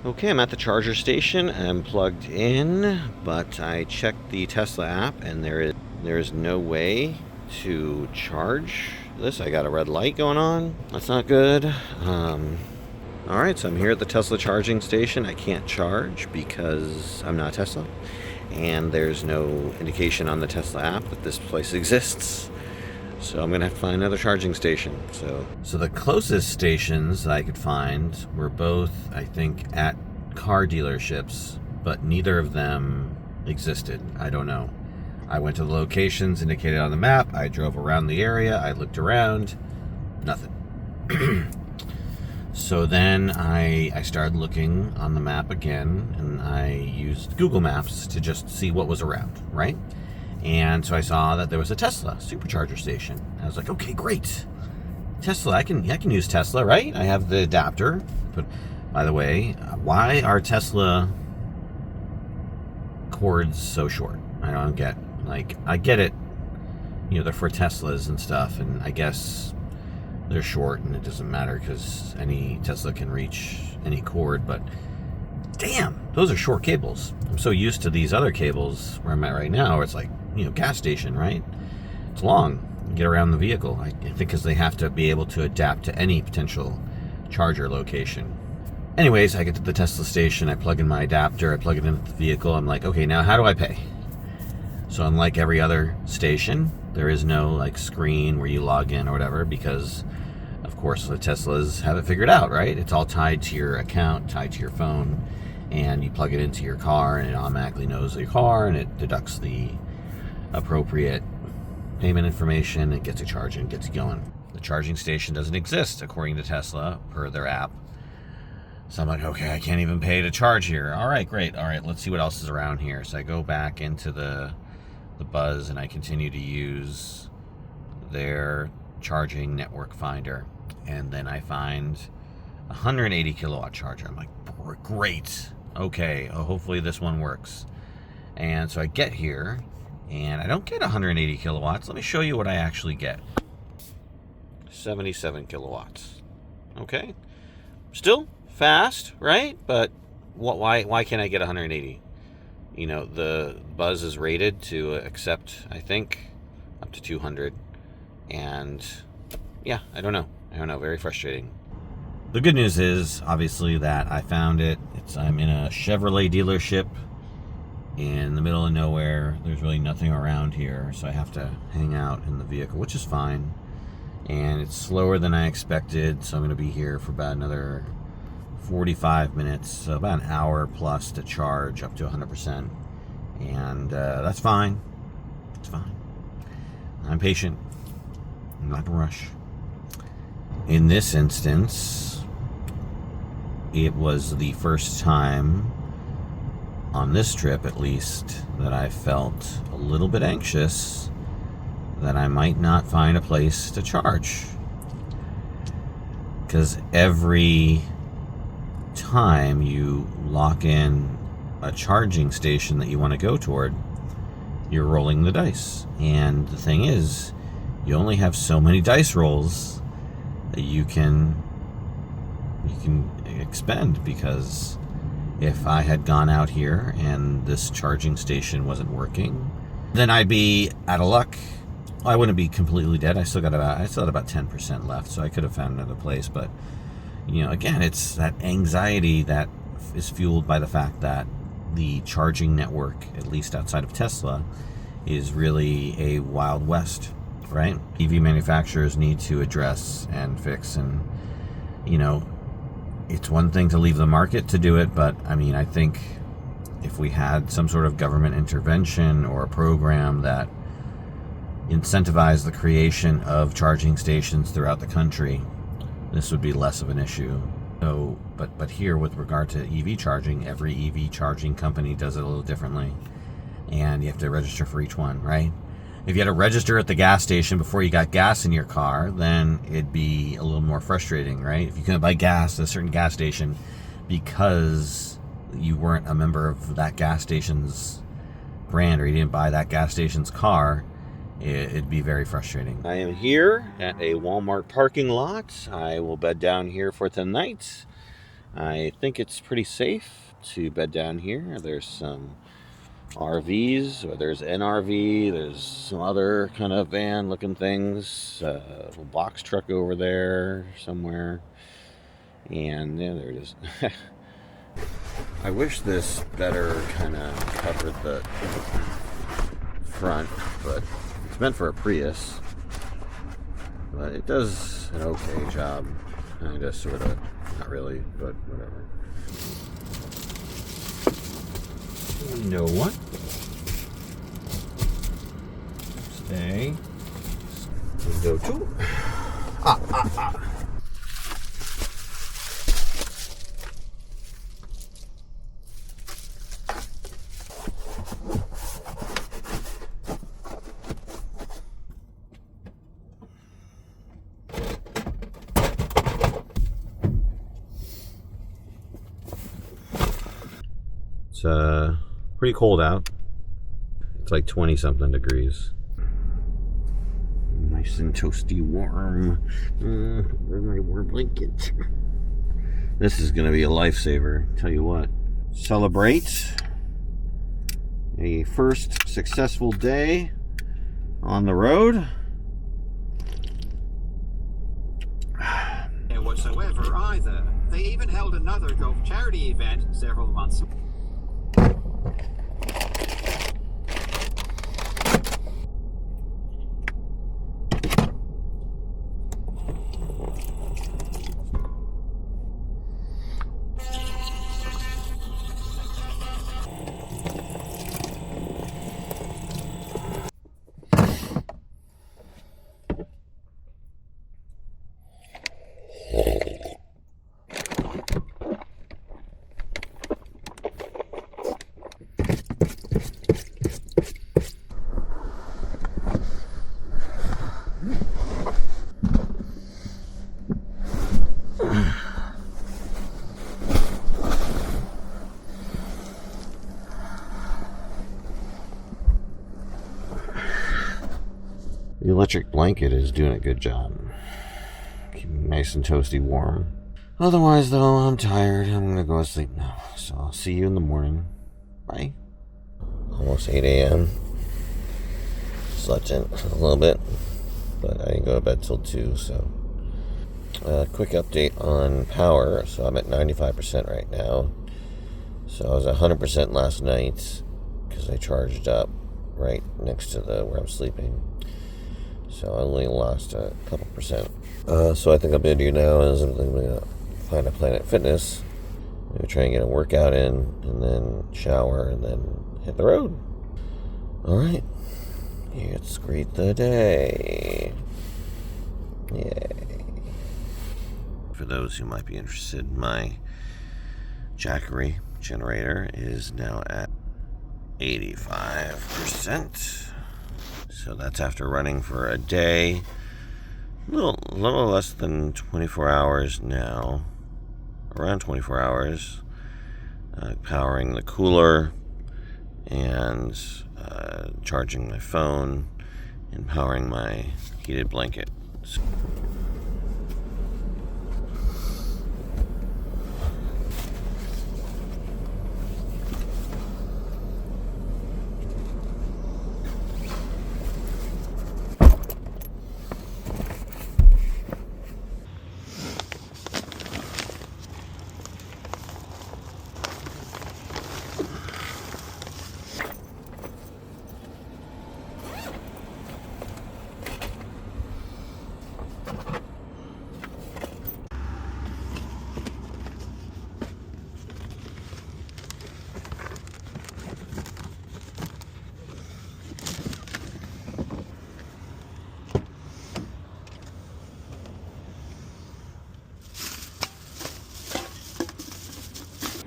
Okay, I'm at the charger station. I'm plugged in, but I checked the Tesla app and there is no way to charge this. I got a red light going on. That's not good. Alright, so I'm here at the Tesla charging station. I can't charge because I'm not Tesla. And there's no indication on the Tesla app that this place exists. So I'm going to have to find another charging station. So the closest stations that I could find were both, I think, at car dealerships, but neither of them existed. I don't know. I went to the locations indicated on the map. I drove around the area. I looked around. Nothing. So then I started looking on the map again, and I used Google Maps to just see what was around, right? And so I saw that there was a Tesla supercharger station. I was like, okay, great. Tesla, I can use Tesla, right? I have the adapter. But by the way, why are Tesla cords so short? I don't get. Like, I get it. You know, they're for Teslas and stuff, and I guess they're short and it doesn't matter because any Tesla can reach any cord, but damn, those are short cables. I'm so used to these other cables where I'm at right now where it's like, you know, gas station, right? It's long. You get around the vehicle. I think because they have to be able to adapt to any potential charger location. Anyways, I get to the Tesla station, I plug in my adapter, I plug it into the vehicle. I'm like, okay, now how do I pay? So unlike every other station, there is no like screen where you log in or whatever, because of course the Teslas have it figured out, right? It's all tied to your account, tied to your phone, and you plug it into your car and it automatically knows your car and it deducts the appropriate payment information. It gets you charging, gets you going. The charging station doesn't exist according to Tesla per their app. So I'm like, okay, I can't even pay to charge here. All right, great. All right, let's see what else is around here. So I go back into the Buzz and I continue to use their charging network finder. And then I find a 180 kilowatt charger. I'm like, great. Okay, hopefully this one works. And so I get here and I don't get 180 kilowatts. Let me show you what I actually get. 77 kilowatts. Okay. Still fast, right? But why can't I get 180? You know, the Buzz is rated to accept, I think, up to 200. And yeah, I don't know. Very frustrating. The good news is, obviously, that I found it. I'm in a Chevrolet dealership in the middle of nowhere. There's really nothing around here, so I have to hang out in the vehicle, which is fine. And it's slower than I expected, so I'm going to be here for about another 45 minutes, so about an hour plus to charge up to 100%. And that's fine. It's fine. I'm patient. I'm not in a rush. In this instance, it was the first time on this trip, at least, that I felt a little bit anxious that I might not find a place to charge. Because every time you lock in a charging station that you want to go toward, you're rolling the dice. And the thing is, you only have so many dice rolls that you can expend, because if I had gone out here and this charging station wasn't working, then I'd be out of luck. I wouldn't be completely dead. I still had about 10% left, so I could have found another place. But you know, again, it's that anxiety that is fueled by the fact that the charging network, at least outside of Tesla, is really a Wild West, right? EV manufacturers need to address and fix, and you know, it's one thing to leave the market to do it, but I mean, I think if we had some sort of government intervention or a program that incentivized the creation of charging stations throughout the country, this would be less of an issue. So, but here, with regard to EV charging, every EV charging company does it a little differently, and you have to register for each one, right? If you had to register at the gas station before you got gas in your car, then it'd be a little more frustrating, right? If you couldn't buy gas at a certain gas station because you weren't a member of that gas station's brand, or you didn't buy that gas station's car, it'd be very frustrating. I am here at a Walmart parking lot. I will bed down here for tonight. I think it's pretty safe to bed down here. There's some RVs, or there's an RV, there's some other kind of van looking things, a little box truck over there somewhere, and yeah, there it is. I wish this better kind of covered the front, but it's meant for a Prius, but it does an okay job, kind of, sort of, not really, but whatever. You know what? Stay. Window 2. It's pretty cold out. It's like 20 something degrees. Nice and toasty warm. Where's my warm blanket? This is gonna be a lifesaver, tell you what. Celebrate a first successful day on the road. Whatsoever either. They even held another golf charity event several months ago. The electric blanket is doing a good job. Keeping me nice and toasty warm. Otherwise, though, I'm tired. I'm gonna go to sleep now. So I'll see you in the morning. Bye. Almost 8 a.m. Slept in a little bit, but I didn't go to bed till 2, so. Quick update on power. So I'm at 95% right now. So I was 100% last night because I charged up right next to where I'm sleeping. So I only lost a couple percent. So I think I'm going to do now is I'm going to find a Planet Fitness. Maybe try and get a workout in, and then shower, and then hit the road. Alright. Let's greet the day. Yay. For those who might be interested, my Jackery generator is now at 85%. So that's after running for a day, a little less than 24 hours now, around 24 hours, powering the cooler and charging my phone and powering my heated blanket.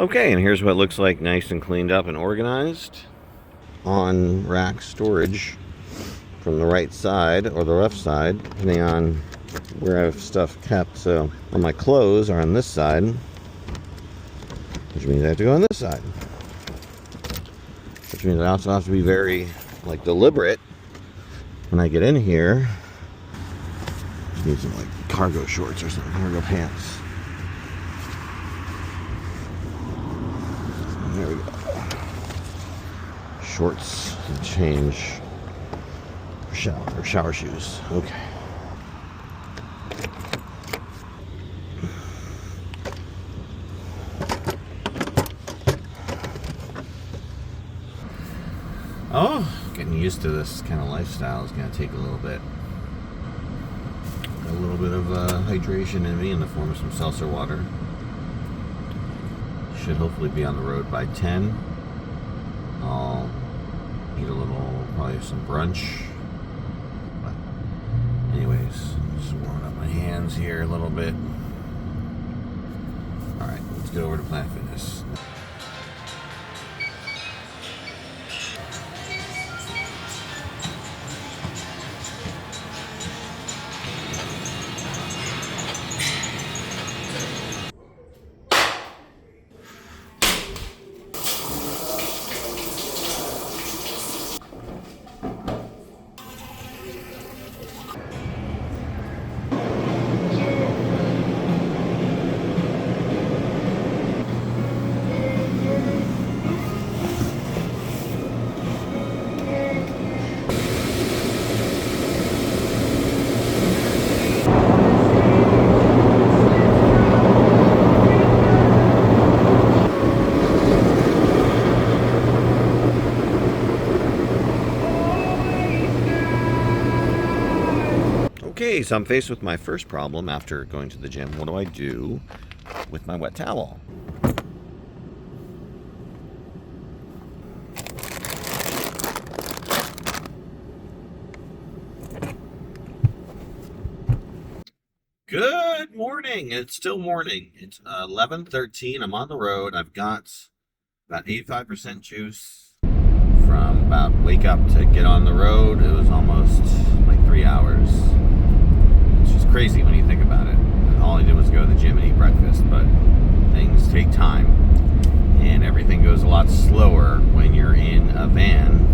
Okay, and here's what it looks like, nice and cleaned up and organized. On rack storage from the right side or the left side, depending on where I have stuff kept. So all my clothes are on this side, which means I have to go on this side. Which means I also have to be very deliberate when I get in here. Just need some cargo shorts or something, cargo pants. shorts and change for shower shoes. Okay. Oh, getting used to this kind of lifestyle is going to take a little bit. A little bit of hydration in me in the form of some seltzer water. Should hopefully be on the road by 10. I'll eat a little, probably some brunch. But anyways, just warming up my hands here a little bit. Alright, let's get over to Planet Fitness. Okay, so I'm faced with my first problem after going to the gym. What do I do with my wet towel? Good morning. It's still morning. It's 11:13. I'm on the road. I've got about 85% juice from about wake up to get on the road. It was almost like 3 hours. It's just crazy when you think about it. All I did was go to the gym and eat breakfast, but things take time and everything goes a lot slower when you're in a van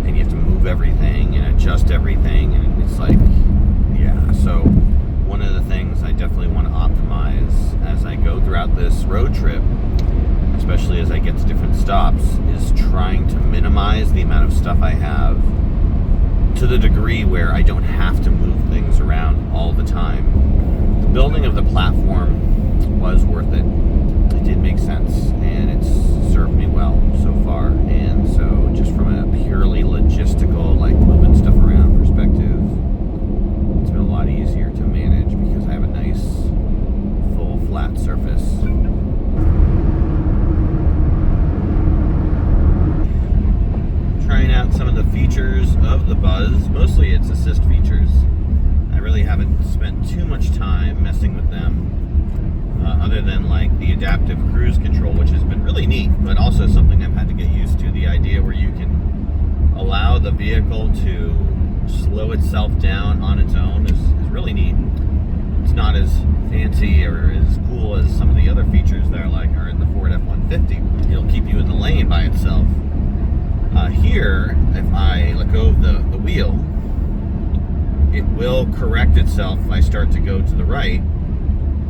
and you have to move everything and adjust everything, and it's like, yeah. So one of the things I definitely want to optimize as I go throughout this road trip, especially as I get to different stops, is trying to minimize the amount of stuff I have to the degree where I don't have to move things around all the time. The building of the platform was worth it. It did make sense, and it's served me well so far. And so just from a purely logistical, like moving stuff around perspective, it's been a lot easier to manage because I have a nice full flat surface. Trying out some of the features of the Buzz. Mostly it's assist features. I really haven't spent too much time messing with them, other than like the adaptive cruise control, which has been really neat, but also something I've had to get used to. The idea where you can allow the vehicle to slow itself down on its own is really neat. It's not as fancy or as cool as some of the other features that are in the Ford F-150. It'll keep you in the lane by itself. Here, if I let go of the wheel, it will correct itself if I start to go to the right,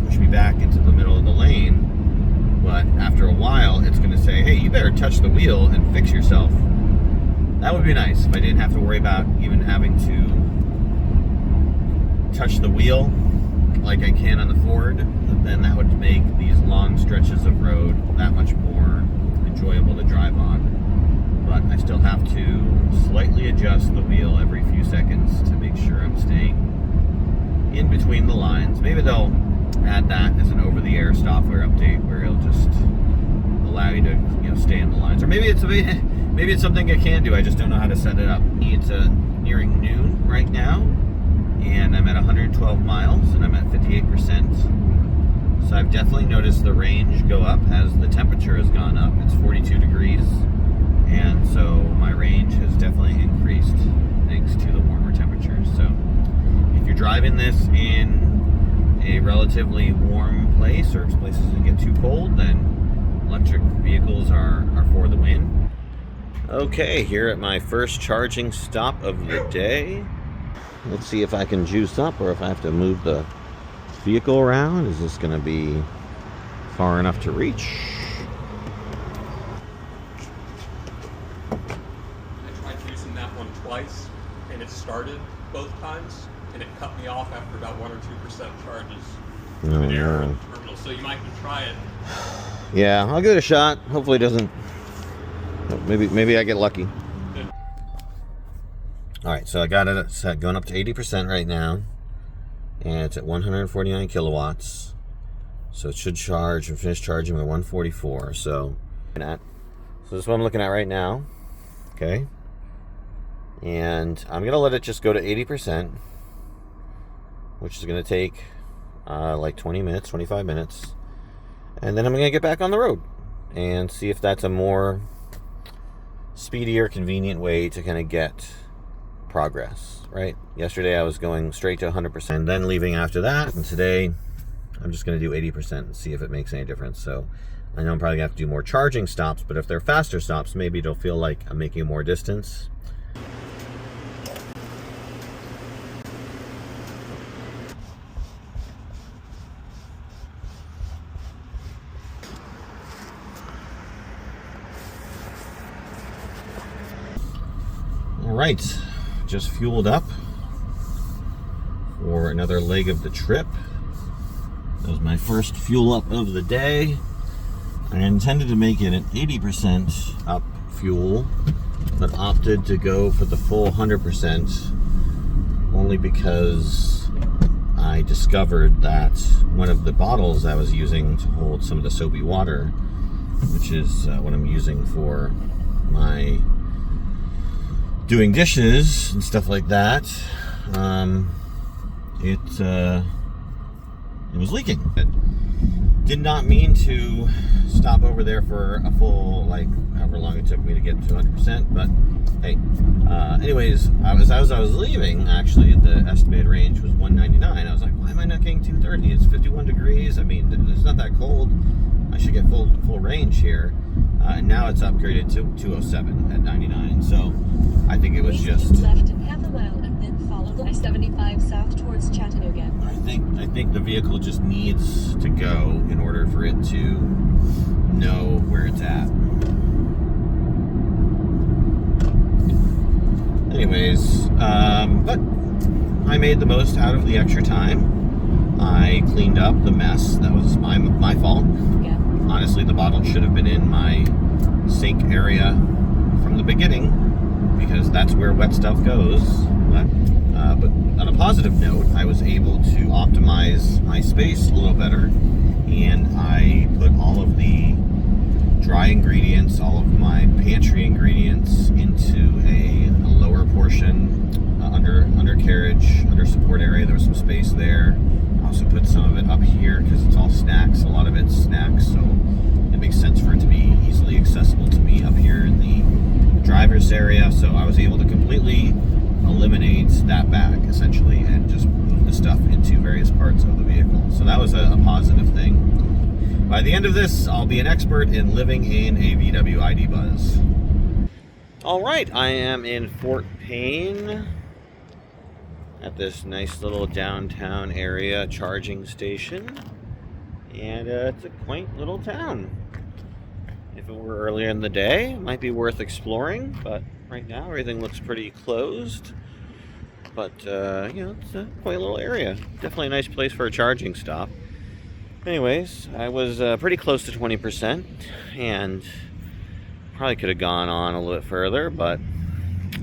push me back into the middle of the lane. But after a while, it's going to say, hey, you better touch the wheel and fix yourself. That would be nice if I didn't have to worry about even having to touch the wheel like I can on the Ford. Then that would make these long stretches of road that much more enjoyable to drive on. But I still have to slightly adjust the wheel every few seconds to make sure I'm staying in between the lines. Maybe they'll add that as an over-the-air software update where it'll just allow you to, stay in the lines. Or maybe it's something I can do. I just don't know how to set it up. It's nearing noon right now, and I'm at 112 miles, and I'm at 58%. So I've definitely noticed the range go up as the temperature has gone up. It's 42 degrees. And so my range has definitely increased thanks to the warmer temperatures. So if you're driving this in a relatively warm place or places that get too cold, then electric vehicles are for the win. Okay, here at my first charging stop of the day. Let's see if I can juice up or if I have to move the vehicle around. Is this going to be far enough to reach? started both times, and it cut me off after about 1 or 2% charges. Oh, An error in no. the terminal, so you might can try it. Yeah, I'll give it a shot. Hopefully it doesn't. Maybe I get lucky. All right, so I got it set going up to 80% right now, and it's at 149 kilowatts. So it should charge and finish charging by 144. So this is what I'm looking at right now. Okay, and I'm gonna let it just go to 80%, which is gonna take like 20 minutes, 25 minutes, and then I'm gonna get back on the road and see if that's a more speedier, convenient way to kind of get progress, right? Yesterday I was going straight to 100% and then leaving after that, and today I'm just going to do 80% and see if it makes any difference. So I know I'm probably going to have to do more charging stops, but if they're faster stops, maybe it'll feel like I'm making more distance. All right, just fueled up for another leg of the trip. That was my first fuel up of the day. I intended to make it an 80% up fuel, but opted to go for the full 100% only because I discovered that one of the bottles I was using to hold some of the soapy water, which is what I'm using for my doing dishes and stuff like that, it was leaking. I did not mean to stop over there for a full, like, however long it took me to get to 100%, but hey, anyways, as I was leaving, actually, the estimated range was 199. I was like, why am I not getting 230? It's 51 degrees. I mean, it's not that cold. I should get full range here. And now it's upgraded to 207 at 99. So I think it was just left half a mile and then follow I-75 south towards Chattanooga. I think the vehicle just needs to go in order for it to know where it's at. Anyways, but I made the most out of the extra time. I cleaned up the mess. That was my fault. Yeah. Honestly, the bottle should have been in my sink area from the beginning, because that's where wet stuff goes. But on a positive note, I was able to optimize my space a little better, and I put all of the dry ingredients, all of my pantry ingredients into a lower portion, undercarriage, under support area. There was some space there. I also put some of it up here because it's all snacks. A lot of it's snacks, so it makes sense for it to be easily accessible to me up here in the driver's area. So I was able to completely eliminate that back, essentially, and just move the stuff into various parts of the vehicle. So that was a positive thing. By the end of this, I'll be an expert in living in a VW ID Buzz. All right, I am in Fort Payne at this nice little downtown area charging station, and it's a quaint little town. If it were earlier in the day, it might be worth exploring, but right now everything looks pretty closed. But it's a quaint little area. Definitely a nice place for a charging stop. Anyways, I was pretty close to 20%, and probably could have gone on a little bit further, but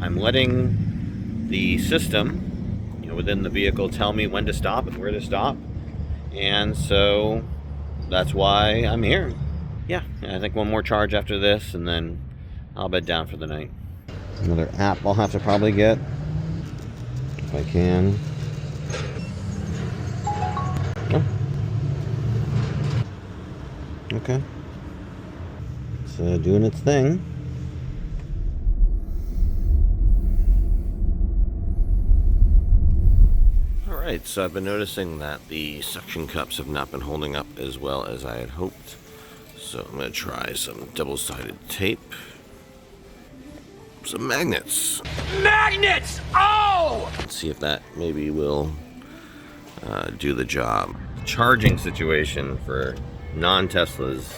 I'm letting the system, within the vehicle, tell me when to stop and where to stop, and so that's why I'm here. Yeah, I think one more charge after this, and then I'll bed down for the night. Another app I'll have to probably get if I can. Oh. Okay. It's doing its thing. Alright, so I've been noticing that the suction cups have not been holding up as well as I had hoped. So I'm going to try some double-sided tape. Some magnets. Magnets! Oh! Let's see if that maybe will do the job. Charging situation for non-Teslas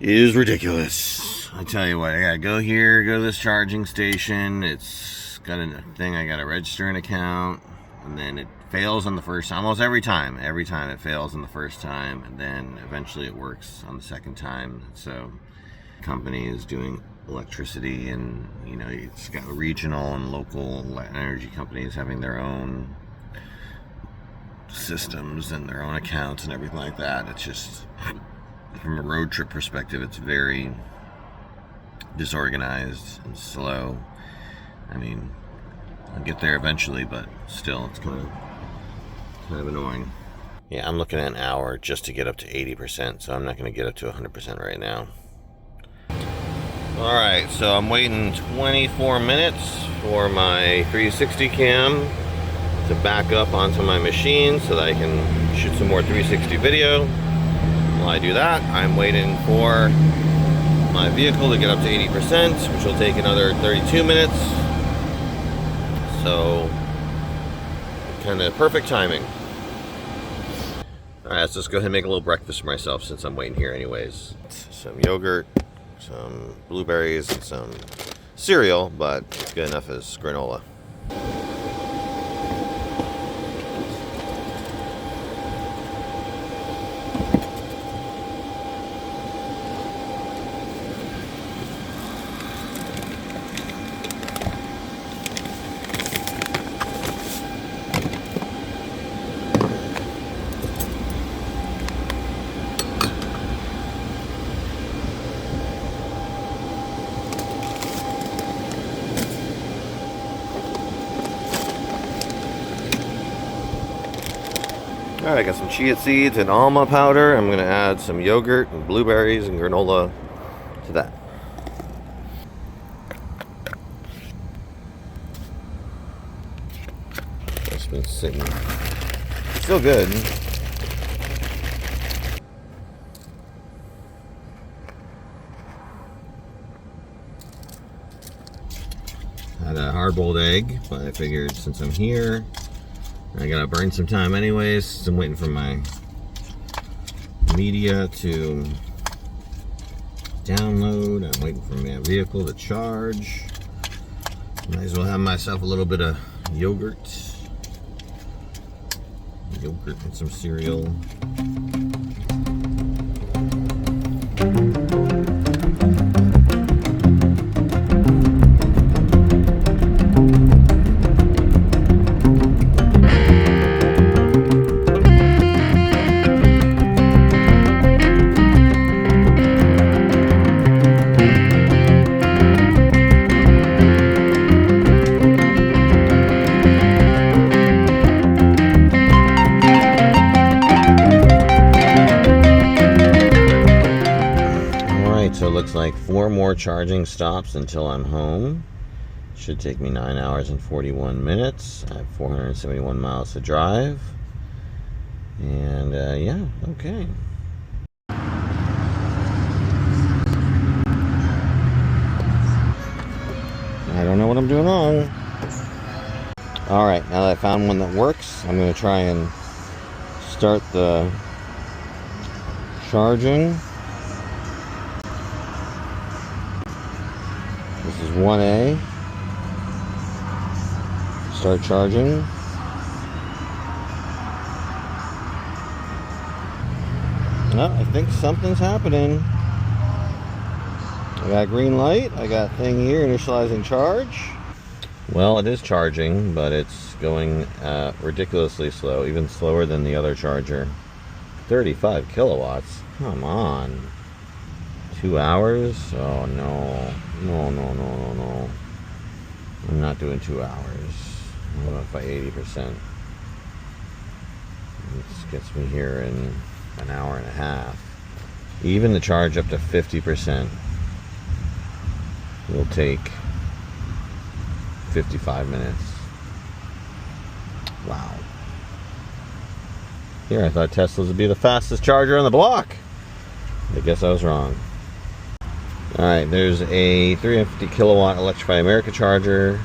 is ridiculous. I tell you what, I gotta go here, go to this charging station. It's got a thing, I gotta register an account, and then it fails on the first time, almost every time it fails on the first time, and then eventually it works on the second time. So the company is doing electricity, and you know, it's got regional and local energy companies having their own systems and their own accounts and everything like that. It's just, from a road trip perspective, it's very disorganized and slow. I mean, I'll get there eventually, but still, it's kind of annoying. Yeah, I'm looking at an hour just to get up to 80%, so I'm not going to get up to 100% right now. Alright, so I'm waiting 24 minutes for my 360 cam to back up onto my machine so that I can shoot some more 360 video. While I do that, I'm waiting for my vehicle to get up to 80%, which will take another 32 minutes. So, kind of perfect timing. Alright, let's just go ahead and make a little breakfast for myself since I'm waiting here anyways. Some yogurt, some blueberries, and some cereal, but it's good enough as granola. Alright, I got some chia seeds and almond powder. I'm going to add some yogurt and blueberries and granola to that. It's been sitting. Still good. Had a hard-boiled egg, but I figured since I'm here, I gotta burn some time anyways, so I'm waiting for my media to download. I'm waiting for my vehicle to charge. Might as well have myself a little bit of yogurt and some cereal. Looks like 4 more charging stops until I'm home. Should take me 9 hours and 41 minutes. I have 471 miles to drive. And yeah, okay. I don't know what I'm doing wrong. Alright, now that I found one that works, I'm going to try and start the charging. This is 1A. Start charging. Oh, I think something's happening. I got a green light. I got a thing here initializing charge. Well, it is charging, but it's going ridiculously slow, even slower than the other charger. 35 kilowatts. Come on. 2 hours? Oh no. No. I'm not doing 2 hours. I'm going by 80%. This gets me here in an hour and a half. Even the charge up to 50% will take 55 minutes. Wow. Here, I thought Teslas would be the fastest charger on the block. I guess I was wrong. Alright, there's a 350 kilowatt Electrify America charger.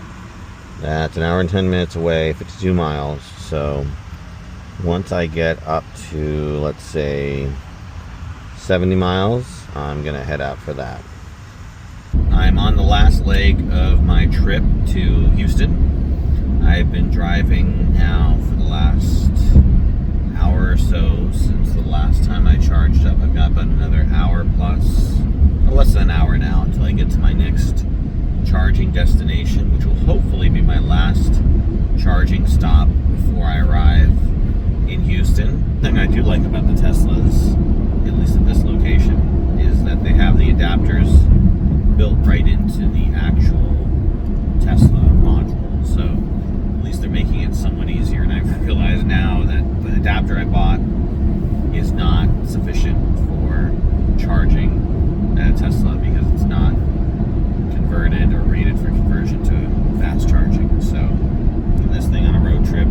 That's an hour and 10 minutes away, 52 miles. So once I get up to, let's say, 70 miles, I'm going to head out for that. I'm on the last leg of my trip to Houston. I've been driving now for the last hour or so since the last time I charged up. I've got about another hour plus, or less than an hour now, until I get to my next charging destination, which will hopefully be my last charging stop before I arrive in Houston. The thing I do like about the Teslas, at least at this location, is that they have the adapters built right into the actual Tesla module. So at least they're making it somewhat easier. And I realize now that the adapter I bought is not sufficient for charging at a Tesla because it's not converted or rated for conversion to fast charging. So this thing on a road trip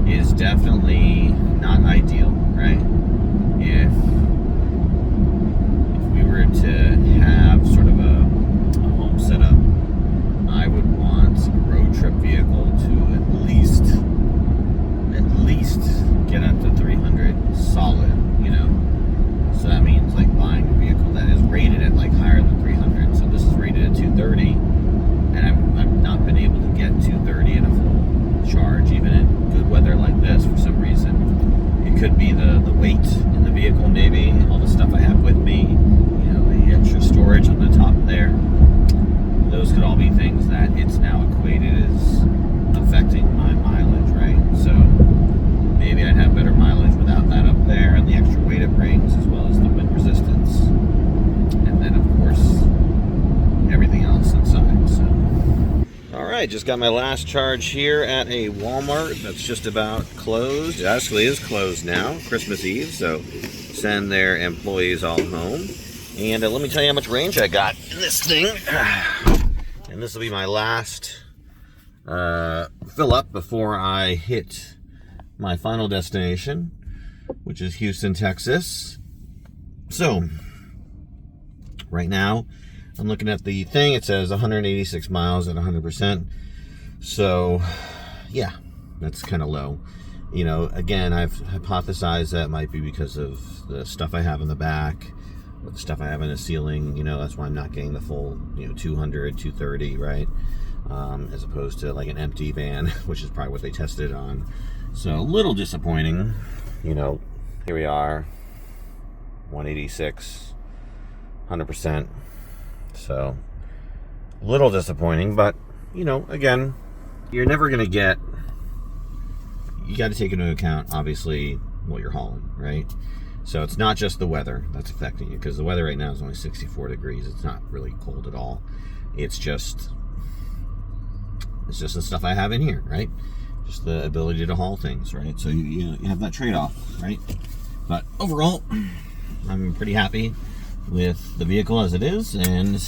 is definitely not ideal, right? If we were to have sort of a home setup, I would want a road trip vehicle to at least get up to 300 solid, you know? So that means like buying a vehicle that is rated at like higher than 300. So this is rated at 230, and I've not been able to get 230 in a full charge, even in good weather like this for some reason. It could be the weight in the vehicle, maybe, all the stuff I have with me, you know, the extra storage on the top there. Those could all be things that it's now equated as affecting my mileage, right? So maybe I'd have better mileage without that up there and the extra weight it brings, as well as the wind resistance. And then, of course, everything else inside. So, all right, just got my last charge here at a Walmart that's just about closed. It actually is closed now, Christmas Eve, so send their employees all home. And let me tell you how much range I got in this thing. And this will be my last fill up before I hit my final destination, which is Houston, Texas. So, right now, I'm looking at the thing. It says 186 miles at 100%. So, yeah, that's kind of low. You know, again, I've hypothesized that might be because of the stuff I have in the back, or the stuff I have in the ceiling. You know, that's why I'm not getting the full, 200, 230, right? As opposed to like an empty van, which is probably what they tested on. So, a little disappointing. Here we are, 186, 100%. So, a little disappointing, but, again, you're never going to get, you got to take into account, obviously, what you're hauling, right? So, it's not just the weather that's affecting you, because the weather right now is only 64 degrees. It's not really cold at all. It's just the stuff I have in here, right? Just the ability to haul things, right? So, you have that trade-off, right? But overall, I'm pretty happy with the vehicle as it is, and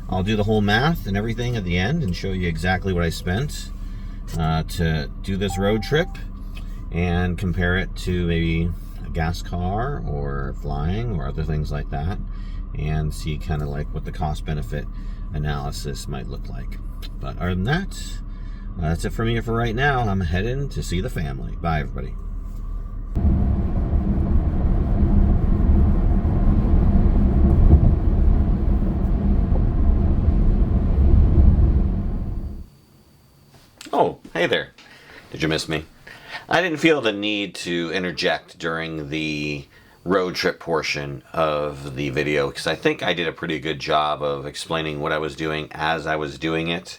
I'll do the whole math and everything at the end and show you exactly what I spent to do this road trip, and compare it to maybe a gas car or flying or other things like that, and see kind of like what the cost benefit analysis might look like. But other than that, that's it for me for right now. I'm heading to see the family. Bye, everybody. Oh, hey there. Did you miss me? I didn't feel the need to interject during the road trip portion of the video because I think I did a pretty good job of explaining what I was doing as I was doing it.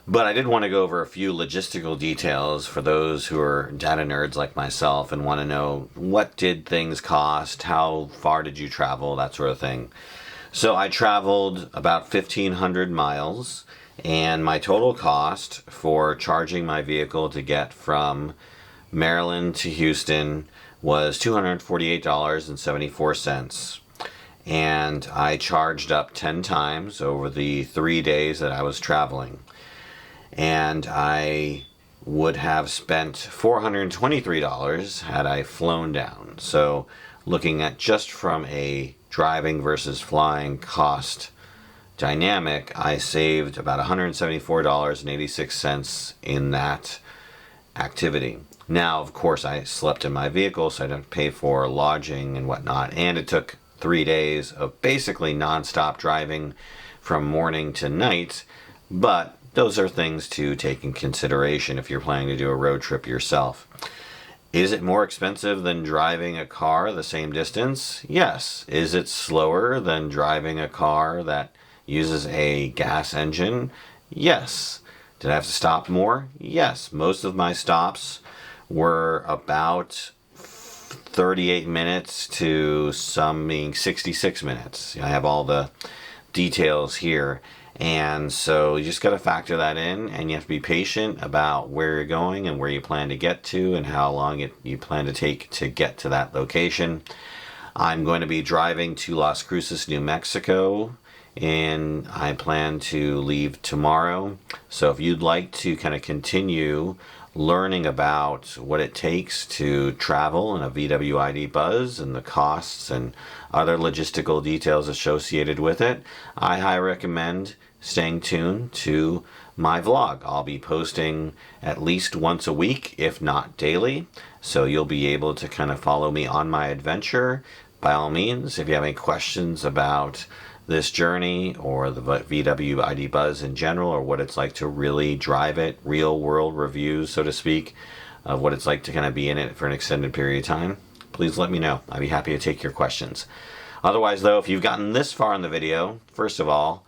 But I did want to go over a few logistical details for those who are data nerds like myself and want to know what did things cost, how far did you travel, that sort of thing. So I traveled about 1,500 miles. And my total cost for charging my vehicle to get from Maryland to Houston was $248.74. And I charged up 10 times over the 3 days that I was traveling. And I would have spent $423 had I flown down. So looking at just from a driving versus flying cost dynamic, I saved about $174.86 in that activity. Now, of course, I slept in my vehicle, so I didn't pay for lodging and whatnot, and it took 3 days of basically non-stop driving from morning to night, but those are things to take in consideration if you're planning to do a road trip yourself. Is it more expensive than driving a car the same distance? Yes. Is it slower than driving a car that uses a gas engine? Yes. Did I have to stop more? Yes. Most of my stops were about 38 minutes to some being 66 minutes. I have all the details here. And so you just got to factor that in, and you have to be patient about where you're going and where you plan to get to and how long you plan to take to get to that location. I'm going to be driving to Las Cruces, New Mexico, and I plan to leave tomorrow. So if you'd like to kind of continue learning about what it takes to travel in a VW ID Buzz and the costs and other logistical details associated with it, I highly recommend staying tuned to my vlog. I'll be posting at least once a week, if not daily, so you'll be able to kind of follow me on my adventure. By all means, if you have any questions about this journey or the VW ID Buzz in general, or what it's like to really drive it, real world reviews, so to speak, of what it's like to kind of be in it for an extended period of time, please let me know. I'd be happy to take your questions. Otherwise, though, if you've gotten this far in the video, first of all,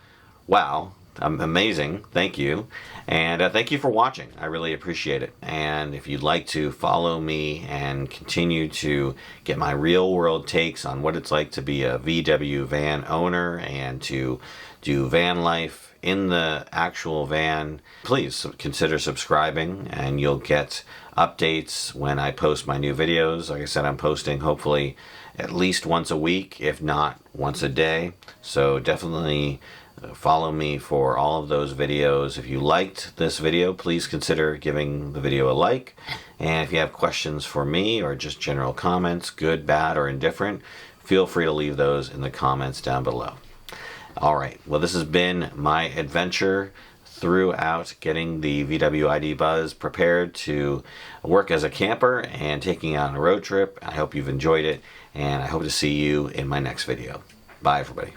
wow, amazing, thank you. And thank you for watching. I really appreciate it. And if you'd like to follow me and continue to get my real world takes on what it's like to be a VW van owner and to do van life in the actual van, please consider subscribing and you'll get updates when I post my new videos. Like I said, I'm posting hopefully at least once a week, if not once a day. So definitely follow me for all of those videos. If you liked this video, please consider giving the video a like. And if you have questions for me or just general comments, good, bad, or indifferent, feel free to leave those in the comments down below. All right, well, this has been my adventure throughout getting the VW ID Buzz prepared to work as a camper and taking on a road trip. I hope you've enjoyed it, and I hope to see you in my next video. Bye, everybody.